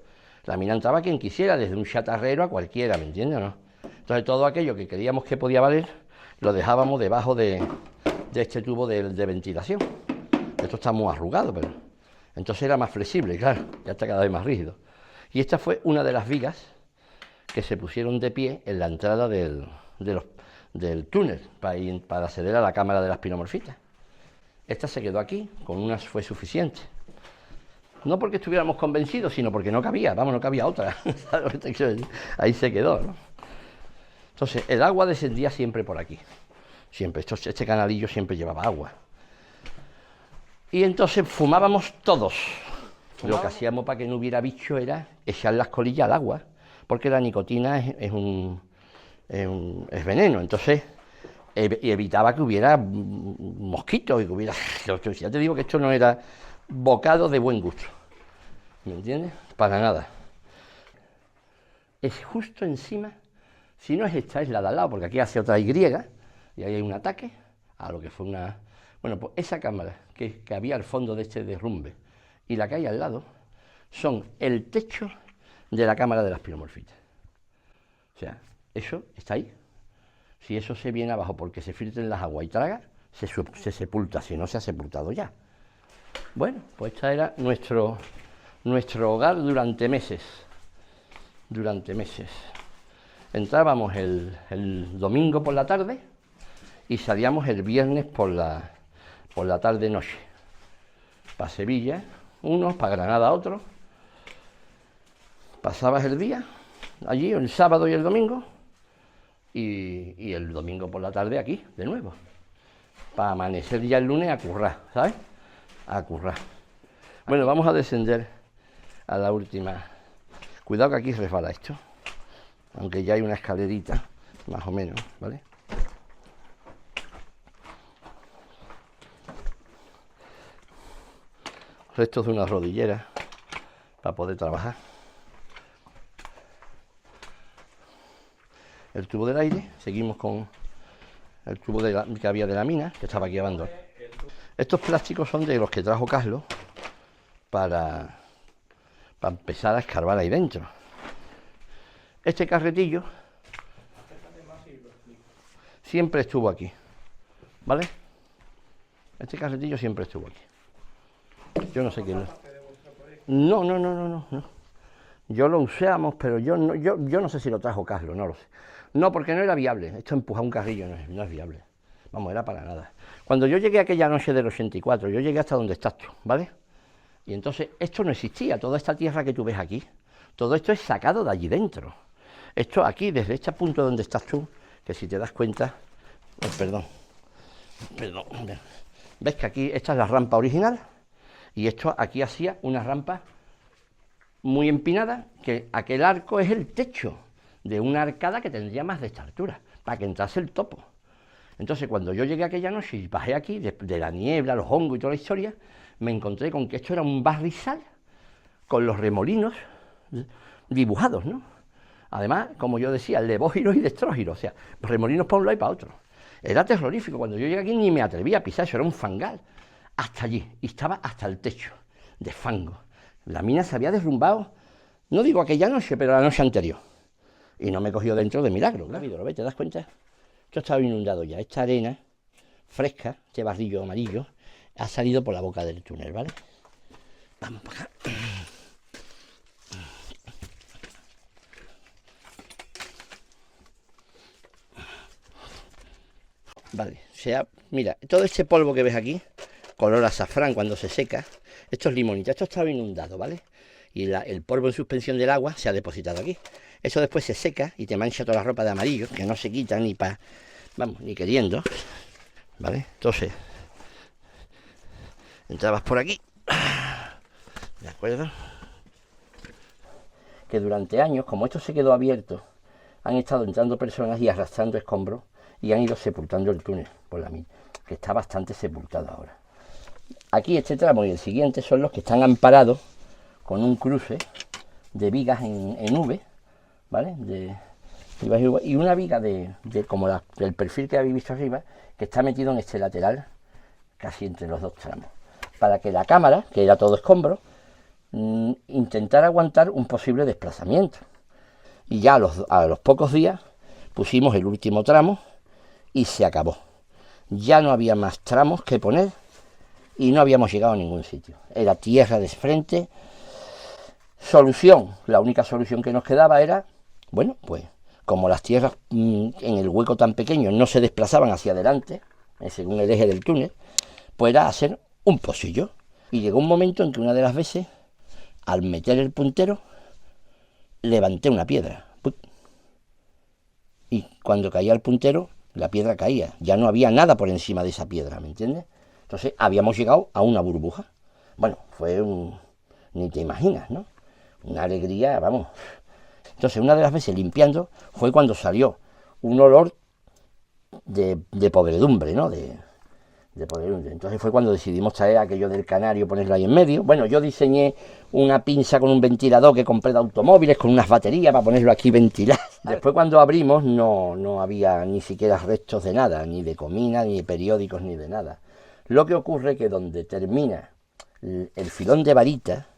la mina entraba quien quisiera, desde un chatarrero a cualquiera, ¿me entiendes o no? Entonces todo aquello que creíamos que podía valer, lo dejábamos debajo de este tubo de ventilación. Esto está muy arrugado, pero entonces era más flexible, claro, ya está cada vez más rígido. Y esta fue una de las vigas que se pusieron de pie en la entrada del túnel para acceder a la cámara de las pinomorfitas. Esta se quedó aquí, con unas fue suficiente. No porque estuviéramos convencidos, sino porque no cabía, no cabía otra. Ahí se quedó, ¿no? Entonces, el agua descendía siempre por aquí. Siempre, este canalillo siempre llevaba agua. Y entonces fumábamos todos. Lo que hacíamos para que no hubiera bicho era echar las colillas al agua, porque la nicotina es veneno. Entonces, evitaba que hubiera mosquitos y que hubiera... Ya te digo que esto no era bocado de buen gusto. ¿Me entiendes? Para nada. Es justo encima, si no es esta, es la de al lado, porque aquí hace otra Y, y ahí hay un ataque a lo que fue una... Bueno, pues esa cámara que había al fondo de este derrumbe y la que hay al lado son el techo de la cámara de las pinomorfitas. O sea, eso está ahí. Si eso se viene abajo porque se filtren las aguas y traga, se sepulta, si no se ha sepultado ya. Bueno, pues este era nuestro hogar durante meses. Durante meses. Entrábamos el domingo por la tarde y salíamos el viernes por la tarde-noche. Para Sevilla, unos, para Granada, otros. Pasabas el día allí, el sábado y el domingo, y el domingo por la tarde aquí, de nuevo. Para amanecer ya el lunes a currar, ¿sabes? A currar. Bueno, vamos a descender a la última. Cuidado que aquí resbala esto. aunque ya hay una escalerita, más o menos, ¿vale? Restos de una rodillera para poder trabajar. El tubo del aire, seguimos con el tubo que había de la mina, que estaba aquí abandonado. Estos plásticos son de los que trajo Carlos para empezar a escarbar ahí dentro. Este carretillo siempre estuvo aquí, ¿vale? Este carretillo siempre estuvo aquí. Yo no sé quién. No. Yo lo usamos, pero yo no sé si lo trajo Carlos, no lo sé. No, porque no era viable. Esto empujar un carrillo no es viable. Vamos, era para nada. Cuando yo llegué aquella noche del 84, yo llegué hasta donde estás tú, ¿vale? Y entonces esto no existía, toda esta tierra que tú ves aquí, todo esto es sacado de allí dentro. Esto aquí, desde este punto donde estás tú, que si te das cuenta, perdón, ves que aquí esta es la rampa original, y esto aquí hacía una rampa muy empinada, que aquel arco es el techo de una arcada que tendría más de esta altura, para que entrase el topo. Entonces, cuando yo llegué aquella noche y bajé aquí, de la niebla, los hongos y toda la historia, me encontré con que esto era un barrizal con los remolinos dibujados, ¿no? Además, como yo decía, levógiros y destrógiros, o sea, remolinos para un lado y para otro. Era terrorífico. Cuando yo llegué aquí ni me atreví a pisar, eso era un fangal. Hasta allí, y estaba hasta el techo, de fango. La mina se había derrumbado, no digo aquella noche, pero la noche anterior. Y no me cogió dentro de milagro, claro. ¿Lo ves? ¿Te das cuenta? Esto estaba inundado ya. Esta arena fresca, este barrillo amarillo, ha salido por la boca del túnel, ¿vale? Vamos para acá. Vale, mira, todo este polvo que ves aquí, color azafrán cuando se seca, esto es limonita, esto estaba inundado, ¿vale? Y el polvo en suspensión del agua se ha depositado aquí. Eso después se seca y te mancha toda la ropa de amarillo, que no se quita ni ni queriendo, ¿vale? Entonces, entrabas por aquí, ¿de acuerdo? Que durante años, como esto se quedó abierto, han estado entrando personas y arrastrando escombros y han ido sepultando el túnel por la mina, que está bastante sepultado ahora. Aquí este tramo y el siguiente son los que están amparados con un cruce de vigas en V, ¿vale? Y una viga como del perfil que habéis visto arriba, que está metido en este lateral, casi entre los dos tramos, para que la cámara, que era todo escombro, intentara aguantar un posible desplazamiento. Y ya a los pocos días pusimos el último tramo y se acabó. Ya no había más tramos que poner y no habíamos llegado a ningún sitio. Era tierra de frente. Solución, la única solución que nos quedaba era, bueno, pues como las tierras en el hueco tan pequeño no se desplazaban hacia adelante, según el eje del túnel, pues era hacer un pocillo. Y llegó un momento en que una de las veces, al meter el puntero, levanté una piedra. Y cuando caía el puntero, la piedra caía. Ya no había nada por encima de esa piedra, ¿me entiendes? Entonces habíamos llegado a una burbuja. Bueno, fue ni te imaginas, ¿no? Una alegría, vamos. Entonces, una de las veces limpiando fue cuando salió un olor de podredumbre, ¿no? De podredumbre. Entonces fue cuando decidimos traer aquello del canario, ponerlo ahí en medio. Bueno, yo diseñé una pinza con un ventilador que compré de automóviles, con unas baterías para ponerlo aquí ventilar. Después cuando abrimos no había ni siquiera restos de nada, ni de comida, ni de periódicos, ni de nada. Lo que ocurre es que donde termina el filón de varita,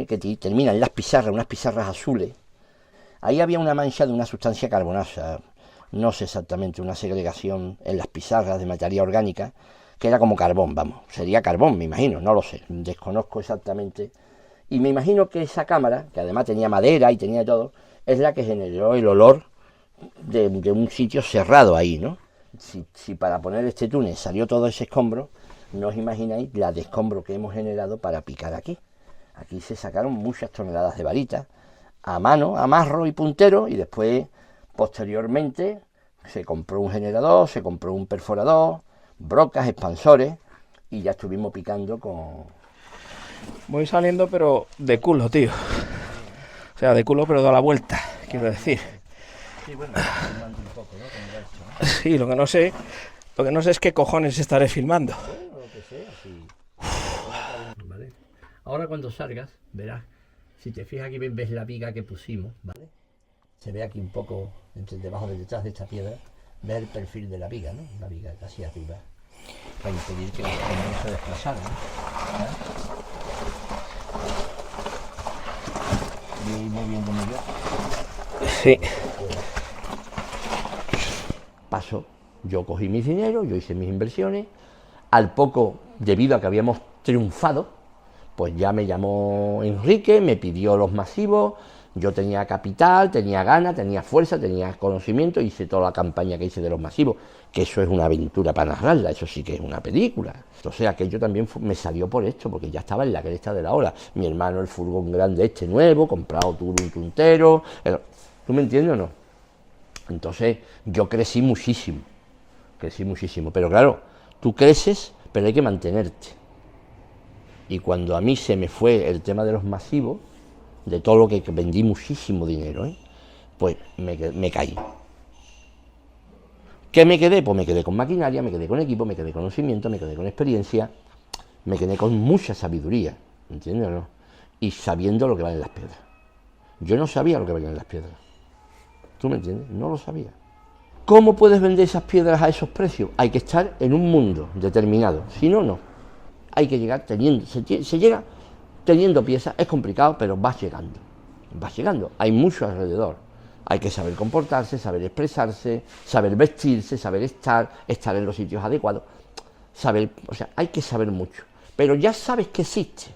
que terminan las pizarras, unas pizarras azules, ahí había una mancha de una sustancia carbonosa, no sé exactamente, una segregación en las pizarras de materia orgánica, que era como carbón, vamos, sería carbón, me imagino, no lo sé, desconozco exactamente, y me imagino que esa cámara, que además tenía madera y tenía todo, es la que generó el olor de un sitio cerrado ahí, ¿no? Si para poner este túnel salió todo ese escombro, no os imagináis la de escombro que hemos generado para picar aquí. Aquí se sacaron muchas toneladas de varita, a mano, a marro y puntero, y después, posteriormente, se compró un generador, se compró un perforador, brocas, expansores, y ya estuvimos picando con... Voy saliendo, pero de culo, tío. O sea, de culo, pero da la vuelta. quiero decir. Sí, bueno, filmando un poco, ¿no? Como lo ha hecho, ¿no? Sí, lo que no sé es qué cojones estaré filmando. Bueno, lo que sea, sí. ¿Vale? Ahora cuando salgas, verás, si te fijas aquí ves la viga que pusimos, ¿vale? Se ve aquí un poco, debajo de detrás de esta piedra, ves el perfil de la viga, ¿no? La viga casi arriba, para impedir que los cañones se desplazaran, ¿no? ¿Vale? ¿Voy moviéndome yo? Sí. Pasó, yo cogí mis dineros, yo hice mis inversiones, al poco, debido a que habíamos triunfado, pues ya me llamó Enrique, me pidió los masivos, yo tenía capital, tenía ganas, tenía fuerza, tenía conocimiento, hice toda la campaña que hice de los masivos, que eso es una aventura para narrarla, eso sí que es una película. O sea, que yo también me salió por esto, porque ya estaba en la cresta de la ola. Mi hermano, el furgón grande este nuevo, comprado un tuntero, ¿tú me entiendes o no? Entonces, yo crecí muchísimo, pero claro, tú creces, pero hay que mantenerte. Y cuando a mí se me fue el tema de los masivos, de todo lo que vendí muchísimo dinero, pues me caí. ¿Qué me quedé? Pues me quedé con maquinaria, me quedé con equipo, me quedé con conocimiento, me quedé con experiencia, me quedé con mucha sabiduría, ¿entiendes o no? Y sabiendo lo que valen las piedras. Yo no sabía lo que valían las piedras. ¿Tú me entiendes? No lo sabía. ¿Cómo puedes vender esas piedras a esos precios? Hay que estar en un mundo determinado, si no, no. Hay que llegar teniendo, se llega teniendo piezas, es complicado, pero vas llegando, hay mucho alrededor, hay que saber comportarse, saber expresarse, saber vestirse, saber estar en los sitios adecuados, o sea, hay que saber mucho, pero ya sabes que existe,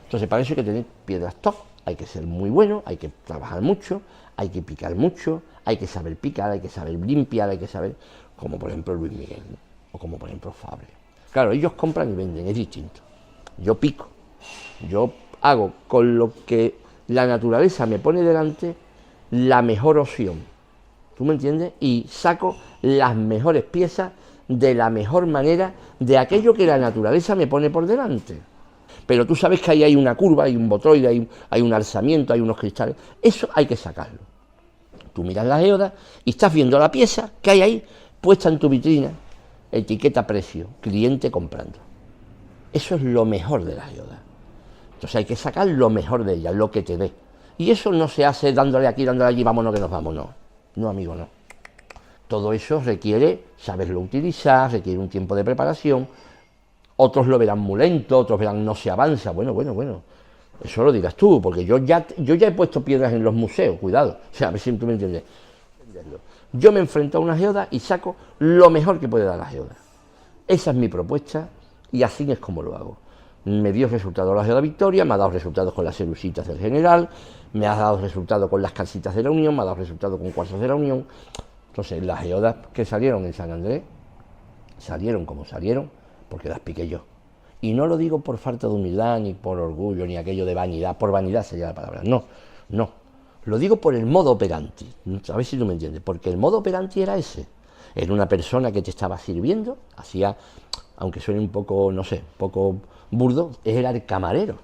entonces para eso hay que tener piedras top, hay que ser muy bueno, hay que trabajar mucho, hay que picar mucho, hay que saber picar, hay que saber limpiar, hay que saber, como por ejemplo Luis Miguel, ¿no? O como por ejemplo Fabre. Claro, ellos compran y venden, es distinto. Yo pico, yo hago con lo que la naturaleza me pone delante la mejor opción, ¿tú me entiendes? Y saco las mejores piezas de la mejor manera de aquello que la naturaleza me pone por delante. Pero tú sabes que ahí hay una curva, hay un botroide, hay un alzamiento, hay unos cristales, eso hay que sacarlo. Tú miras la geoda y estás viendo la pieza que hay ahí puesta en tu vitrina, etiqueta precio, cliente comprando. Eso es lo mejor de la geoda. Entonces hay que sacar lo mejor de ella, lo que te dé. Y eso no se hace dándole aquí, dándole allí, vámonos que nos vamos, no. No, amigo, no. Todo eso requiere saberlo utilizar, requiere un tiempo de preparación. Otros lo verán muy lento, otros verán no se avanza. Bueno. Eso lo dirás tú, porque yo ya he puesto piedras en los museos, cuidado. O sea, a ver si tú me entiendes. Yo me enfrento a una geoda y saco lo mejor que puede dar la geoda. Esa es mi propuesta y así es como lo hago. Me dio resultados la geoda Victoria, me ha dado resultados con las celusitas del General, me ha dado resultados con las calcitas de la Unión, me ha dado resultados con cuarzos de la Unión. Entonces, las geodas que salieron en San Andrés, salieron como salieron, porque las piqué yo. Y no lo digo por falta de humildad, ni por orgullo, ni aquello de vanidad, por vanidad sería la palabra, no. Lo digo por el modo operandi, a ver si tú me entiendes, porque el modo operandi era ese. Era una persona que te estaba sirviendo, hacía, aunque suene un poco, no sé, un poco burdo, era el camarero.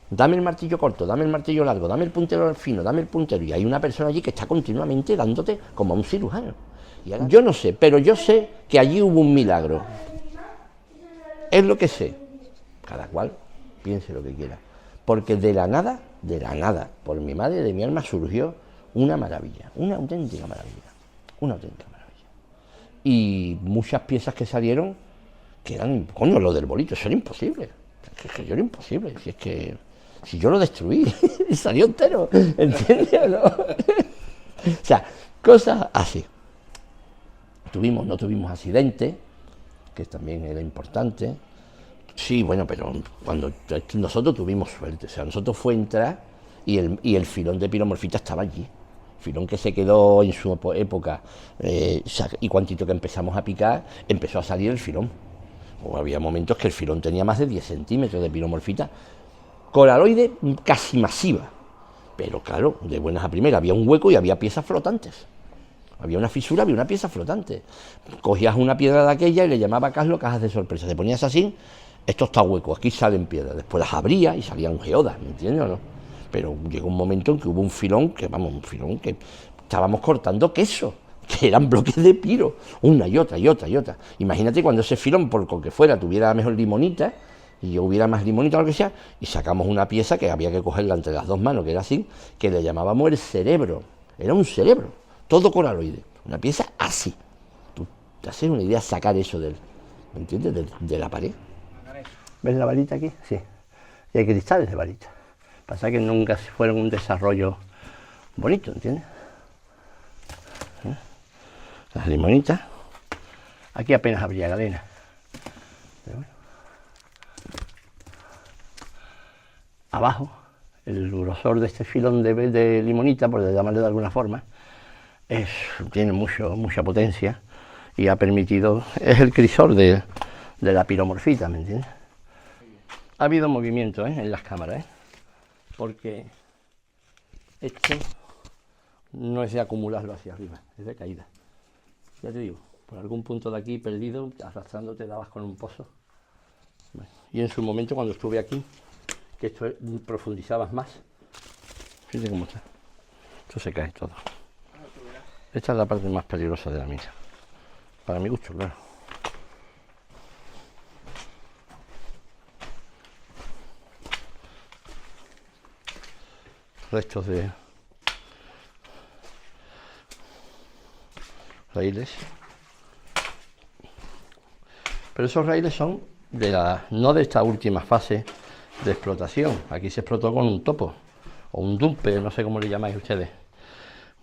Dame el martillo corto, dame el martillo largo, dame el puntero fino, dame el puntero. Y hay una persona allí que está continuamente dándote como a un cirujano. Y ahora, yo no sé, pero yo sé que allí hubo un milagro. Es lo que sé. Cada cual piense lo que quiera. Porque de la nada, por mi madre de mi alma surgió una maravilla, una auténtica maravilla. Y muchas piezas que salieron, que eran, coño, lo del bolito, eso era imposible. Es que yo era imposible, si yo lo destruí, y salió entero, ¿entiendes o no? O sea, cosas así. No tuvimos accidentes, que también era importante. Sí, bueno, pero cuando nosotros tuvimos suerte, o sea, nosotros fue entrar y el filón de piromorfita estaba allí. Filón que se quedó en su época, y cuantito que empezamos a picar, empezó a salir el filón. O había momentos que el filón tenía más de 10 centímetros de piromorfita, coraloide casi masiva. Pero claro, de buenas a primeras, había un hueco y había piezas flotantes. Había una fisura, había una pieza flotante. Cogías una piedra de aquella y le llamaba a Carlos cajas de sorpresa. Te ponías así, esto está hueco, aquí salen piedras. Después las abrías y salían geodas, ¿me entiendes o no? pero llegó un momento en que hubo un filón que estábamos cortando queso, que eran bloques de piro, una y otra y otra y otra. Imagínate cuando ese filón, por lo que fuera, tuviera mejor limonita, y yo hubiera más limonita o lo que sea, y sacamos una pieza que había que cogerla entre las dos manos, que era así, que le llamábamos el cerebro. Era un cerebro, todo coraloide, una pieza así. Tú te haces una idea sacar eso ¿me entiendes? De la pared. ¿Ves la varita aquí? Sí. Y hay cristales de varita. Pasa que nunca fueron un desarrollo bonito, ¿entiendes? Las limonitas. Aquí apenas habría galena. Pero bueno. Abajo, el grosor de este filón de limonita, por llamarle de alguna forma, tiene mucha potencia y ha permitido, es el crisol de la piromorfita, ¿me entiendes? Ha habido movimiento en las cámaras, porque esto no es de acumularlo hacia arriba, es de caída. Ya te digo, por algún punto de aquí perdido, arrastrando te dabas con un pozo. Bueno, y en su momento cuando estuve aquí, que esto profundizabas más, fíjate cómo está. Esto se cae todo. Esta es la parte más peligrosa de la mina, para mi gusto, claro. Restos de raíles, pero esos raíles son no de esta última fase de explotación. Aquí se explotó con un topo o un dumper, no sé cómo le llamáis ustedes,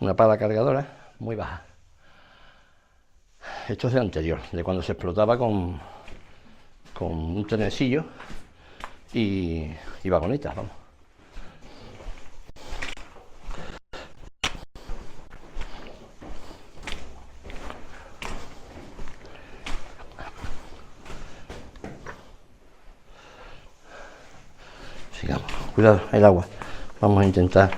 una pala cargadora muy baja. Esto es de anterior, de cuando se explotaba con un tenecillo y vagonetas, vamos. Sigamos, cuidado, el agua. Vamos a intentar.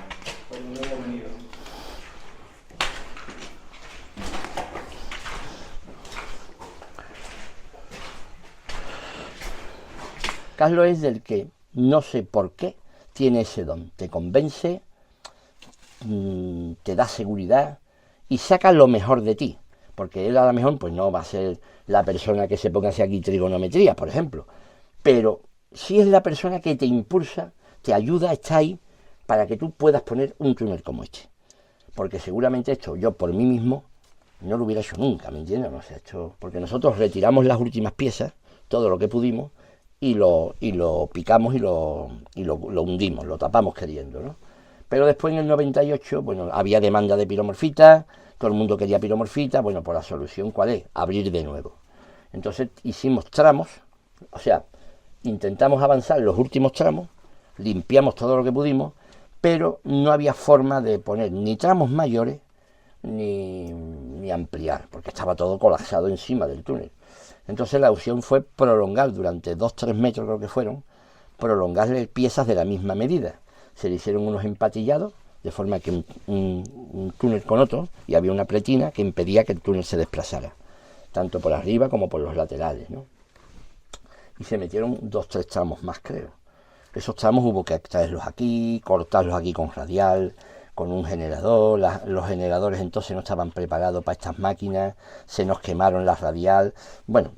Carlos es del que no sé por qué tiene ese don. Te convence, te da seguridad y saca lo mejor de ti. Porque él a lo mejor pues no va a ser la persona que se ponga a hacer aquí trigonometría, por ejemplo. Pero sí es la persona que te impulsa, te ayuda, está ahí para que tú puedas poner un túnel como este. Porque seguramente esto yo por mí mismo no lo hubiera hecho nunca, ¿me entiendes? No sé, porque nosotros retiramos las últimas piezas, todo lo que pudimos, y lo picamos y lo hundimos, lo tapamos queriendo, ¿no? Pero después en el 98, bueno, había demanda de piromorfita, todo el mundo quería piromorfita, bueno, pues la solución ¿cuál es? Abrir de nuevo. Entonces hicimos tramos, o sea, intentamos avanzar los últimos tramos, limpiamos todo lo que pudimos, pero no había forma de poner ni tramos mayores ni ampliar, porque estaba todo colapsado encima del túnel. Entonces la opción fue prolongar durante 2-3 metros, creo que fueron, prolongarle piezas de la misma medida. Se le hicieron unos empatillados, de forma que un túnel con otro, y había una pretina que impedía que el túnel se desplazara, tanto por arriba como por los laterales, ¿no? Y se metieron 2-3 tramos más, creo. Esos tramos hubo que traerlos aquí, cortarlos aquí con radial, con un generador. Los generadores entonces no estaban preparados para estas máquinas, se nos quemaron las radial. Bueno,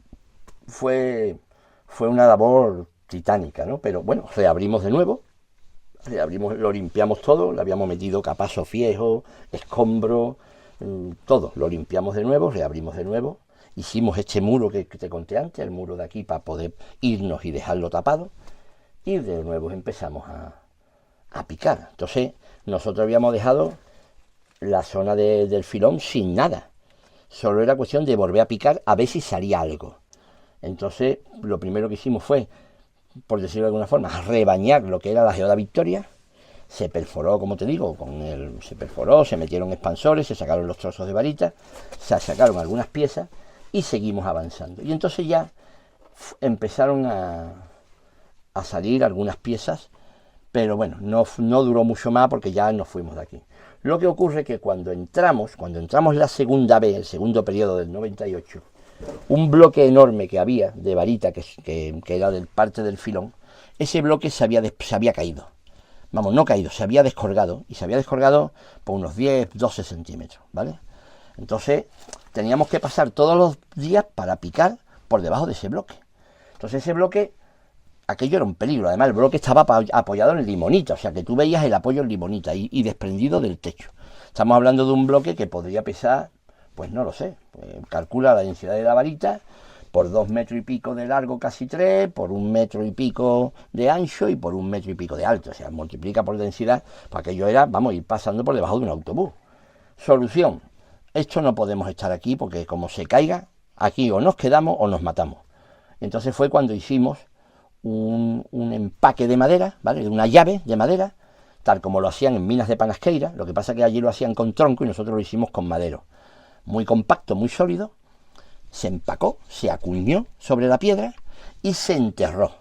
fue una labor titánica, ¿no? Pero bueno, reabrimos de nuevo, lo limpiamos todo, le habíamos metido capazos viejos, escombros, todo, lo limpiamos de nuevo, reabrimos de nuevo. Hicimos este muro que te conté antes, el muro de aquí, para poder irnos y dejarlo tapado. Y de nuevo empezamos a picar. Entonces, nosotros habíamos dejado la zona del filón sin nada. Solo era cuestión de volver a picar a ver si salía algo. Entonces, lo primero que hicimos fue, por decirlo de alguna forma, rebañar lo que era la geoda Victoria. Se perforó, como te digo, se perforó, se metieron expansores, se sacaron los trozos de varita, se sacaron algunas piezas y seguimos avanzando. Y entonces ya empezaron a salir algunas piezas, pero bueno, no duró mucho más porque ya nos fuimos de aquí. Lo que ocurre es que cuando entramos la segunda vez, el segundo periodo del 98, un bloque enorme que había de varita, que era parte del filón, ese bloque se había caído, vamos, no caído, se había descolgado, y se había descolgado por unos 10, 12 centímetros, ¿vale? Entonces teníamos que pasar todos los días para picar por debajo de ese bloque. Entonces ese bloque, aquello era un peligro, además el bloque estaba apoyado en limonita, o sea que tú veías el apoyo en limonita y desprendido del techo. Estamos hablando de un bloque que podría pesar, pues no lo sé, pues calcula la densidad de la varita, por 2 metros y pico de largo, casi 3, por 1 metro y pico de ancho y por 1 metro y pico de alto, o sea, multiplica por densidad, pues aquello era, vamos, ir pasando por debajo de un autobús. Solución, esto no podemos estar aquí porque como se caiga, aquí o nos quedamos o nos matamos. Entonces fue cuando hicimos un empaque de madera, ¿vale? Una llave de madera, tal como lo hacían en Minas de Panasqueira, lo que pasa que allí lo hacían con tronco y nosotros lo hicimos con madero. Muy compacto, muy sólido, se empacó, se acuñó sobre la piedra y se enterró.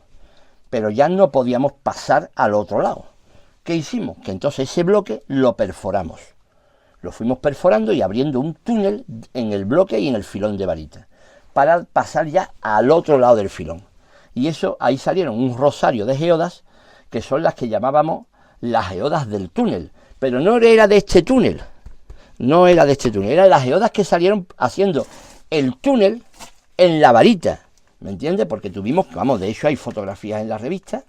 Pero ya no podíamos pasar al otro lado. ¿Qué hicimos? Que entonces ese bloque lo perforamos. Lo fuimos perforando y abriendo un túnel en el bloque y en el filón de varita, para pasar ya al otro lado del filón. Y eso, ahí salieron un rosario de geodas, que son las que llamábamos las geodas del túnel. Pero no era de este túnel, no era de este túnel, eran las geodas que salieron haciendo el túnel en la varita, ¿me entiendes? Porque tuvimos, vamos, de hecho hay fotografías en la revista,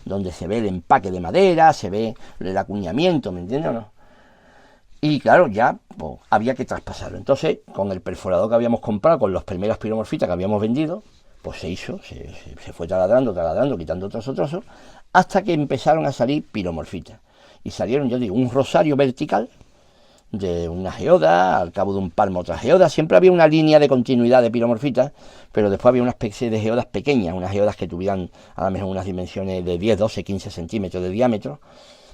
donde se ve el empaque de madera, se ve el acuñamiento, ¿me entiendes o no? Y claro, ya pues, había que traspasarlo. Entonces, con el perforador que habíamos comprado, con las primeras piromorfitas que habíamos vendido, pues se hizo, se fue taladrando, quitando trozo, hasta que empezaron a salir piromorfitas. Y salieron, yo digo, un rosario vertical de una geoda, al cabo de un palmo otra geoda. Siempre había una línea de continuidad de piromorfitas, pero después había una especie de geodas pequeñas, unas geodas que tuvieran a lo mejor unas dimensiones de 10, 12, 15 centímetros de diámetro.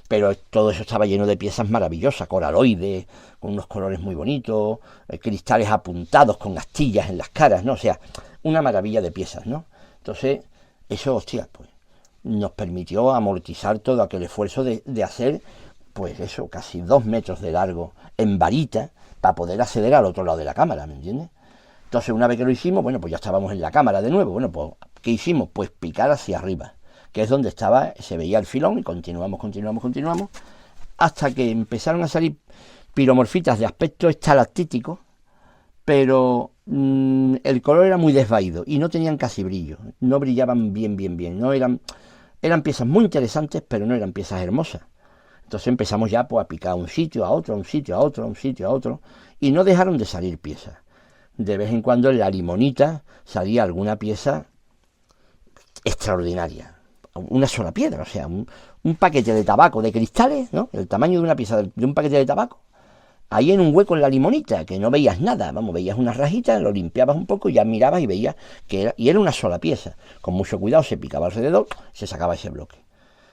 Pero todo eso estaba lleno de piezas maravillosas, coraloides, con unos colores muy bonitos, cristales apuntados con astillas en las caras, ¿no? O sea, una maravilla de piezas, ¿no? Entonces, eso, hostia, pues, nos permitió amortizar todo aquel esfuerzo de hacer, pues eso, casi 2 metros de largo en varita, para poder acceder al otro lado de la cámara, ¿me entiendes? Entonces, una vez que lo hicimos, bueno, pues ya estábamos en la cámara de nuevo. Bueno, pues, ¿qué hicimos? Pues picar hacia arriba, que es donde estaba, se veía el filón, y continuamos, hasta que empezaron a salir piromorfitas de aspecto estalactítico, pero el color era muy desvaído y no tenían casi brillo, no brillaban bien, no eran piezas muy interesantes, pero no eran piezas hermosas. Entonces empezamos ya pues, a picar un sitio a otro, y no dejaron de salir piezas. De vez en cuando en la limonita salía alguna pieza extraordinaria. Una sola piedra, o sea, un paquete de tabaco de cristales, ¿no? El tamaño de una pieza de un paquete de tabaco, ahí en un hueco en la limonita, que no veías nada, vamos, veías una rajita, lo limpiabas un poco y ya mirabas y veías que era una sola pieza. Con mucho cuidado se picaba alrededor, se sacaba ese bloque.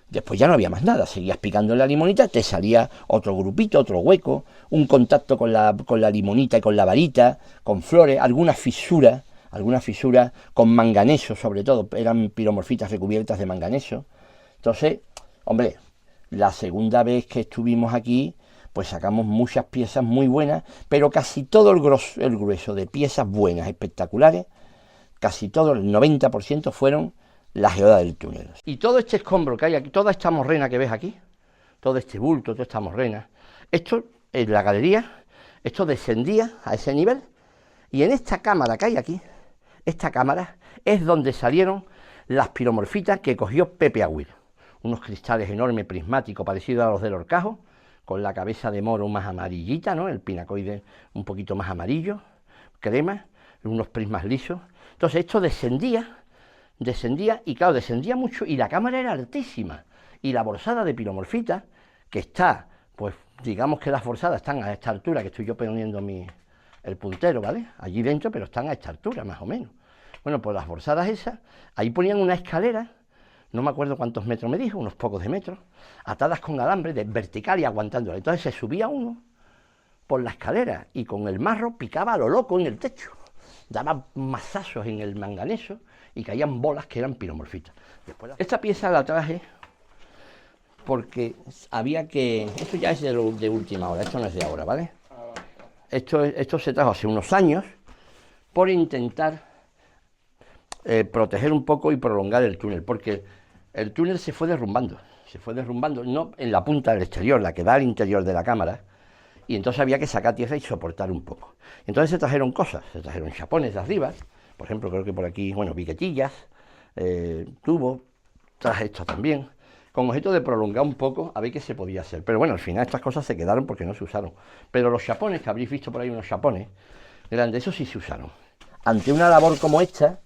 Después ya no había más nada, seguías picando en la limonita, te salía otro grupito, otro hueco, un contacto con la limonita y con la varita, con flores, alguna fisura con manganeso, sobre todo, eran piromorfitas recubiertas de manganeso. Entonces, hombre, la segunda vez que estuvimos aquí, pues sacamos muchas piezas muy buenas, pero casi todo el grueso de piezas buenas, espectaculares, casi todo, el 90% fueron la geoda del túnel. Y todo este escombro que hay aquí, toda esta morrena que ves aquí, todo este bulto, toda esta morrena, esto en la galería, esto descendía a ese nivel, y en esta cámara que hay aquí, esta cámara es donde salieron las piromorfitas que cogió Pepe Agüir, unos cristales enormes, prismáticos, parecidos a los del Horcajo, con la cabeza de moro más amarillita, ¿no? El pinacoide un poquito más amarillo, crema, unos prismas lisos. Entonces esto descendía, y claro, descendía mucho, y la cámara era altísima, y la borzada de piromorfita, que está, pues digamos que las borzadas están a esta altura, que estoy yo poniendo el puntero, ¿vale? Allí dentro, pero están a esta altura, más o menos. Bueno, pues las borzadas esas, ahí ponían una escalera, no me acuerdo cuántos metros me dijo, unos pocos de metros, atadas con alambre de vertical y aguantándola. Entonces se subía uno por la escalera y con el marro picaba a lo loco en el techo, daba mazazos en el manganeso y caían bolas que eran piromorfitas. Esta pieza la traje porque había que... Esto ya es de última hora, esto no es de ahora, ¿vale? Esto se trajo hace unos años por intentar proteger un poco y prolongar el túnel, porque el túnel se fue derrumbando, no en la punta del exterior, la que da al interior de la cámara, y entonces había que sacar tierra y soportar un poco. Entonces se trajeron cosas, se trajeron chapones de arriba, por ejemplo, creo que por aquí, bueno, piquetillas, tubos, traje esto también, con objeto de prolongar un poco a ver qué se podía hacer. Pero bueno, al final estas cosas se quedaron porque no se usaron. Pero los chapones, que habréis visto por ahí unos chapones grandes, esos sí se usaron. Ante una labor como esta,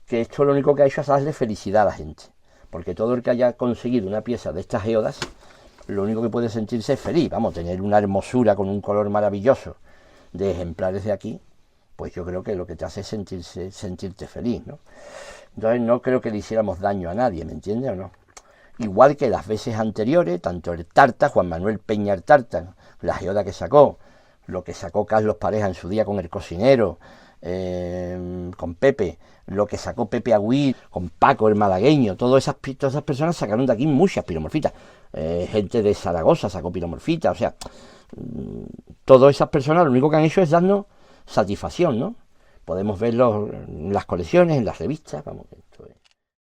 que esto lo único que ha hecho es darle felicidad a la gente. Porque todo el que haya conseguido una pieza de estas geodas, lo único que puede sentirse es feliz. Vamos, tener una hermosura con un color maravilloso de ejemplares de aquí, pues yo creo que lo que te hace es sentirte feliz, ¿no? Entonces no creo que le hiciéramos daño a nadie, ¿me entiendes o no? Igual que las veces anteriores, tanto el Tarta, Juan Manuel Peña el Tarta, la geoda que sacó, lo que sacó Carlos Pareja en su día con el cocinero, con Pepe, lo que sacó Pepe Agüí, con Paco el malagueño, todas esas personas sacaron de aquí muchas piromorfitas. Gente de Zaragoza sacó piromorfitas, o sea, todas esas personas lo único que han hecho es darnos satisfacción, ¿no? Podemos verlo en las colecciones, en las revistas, vamos, esto es.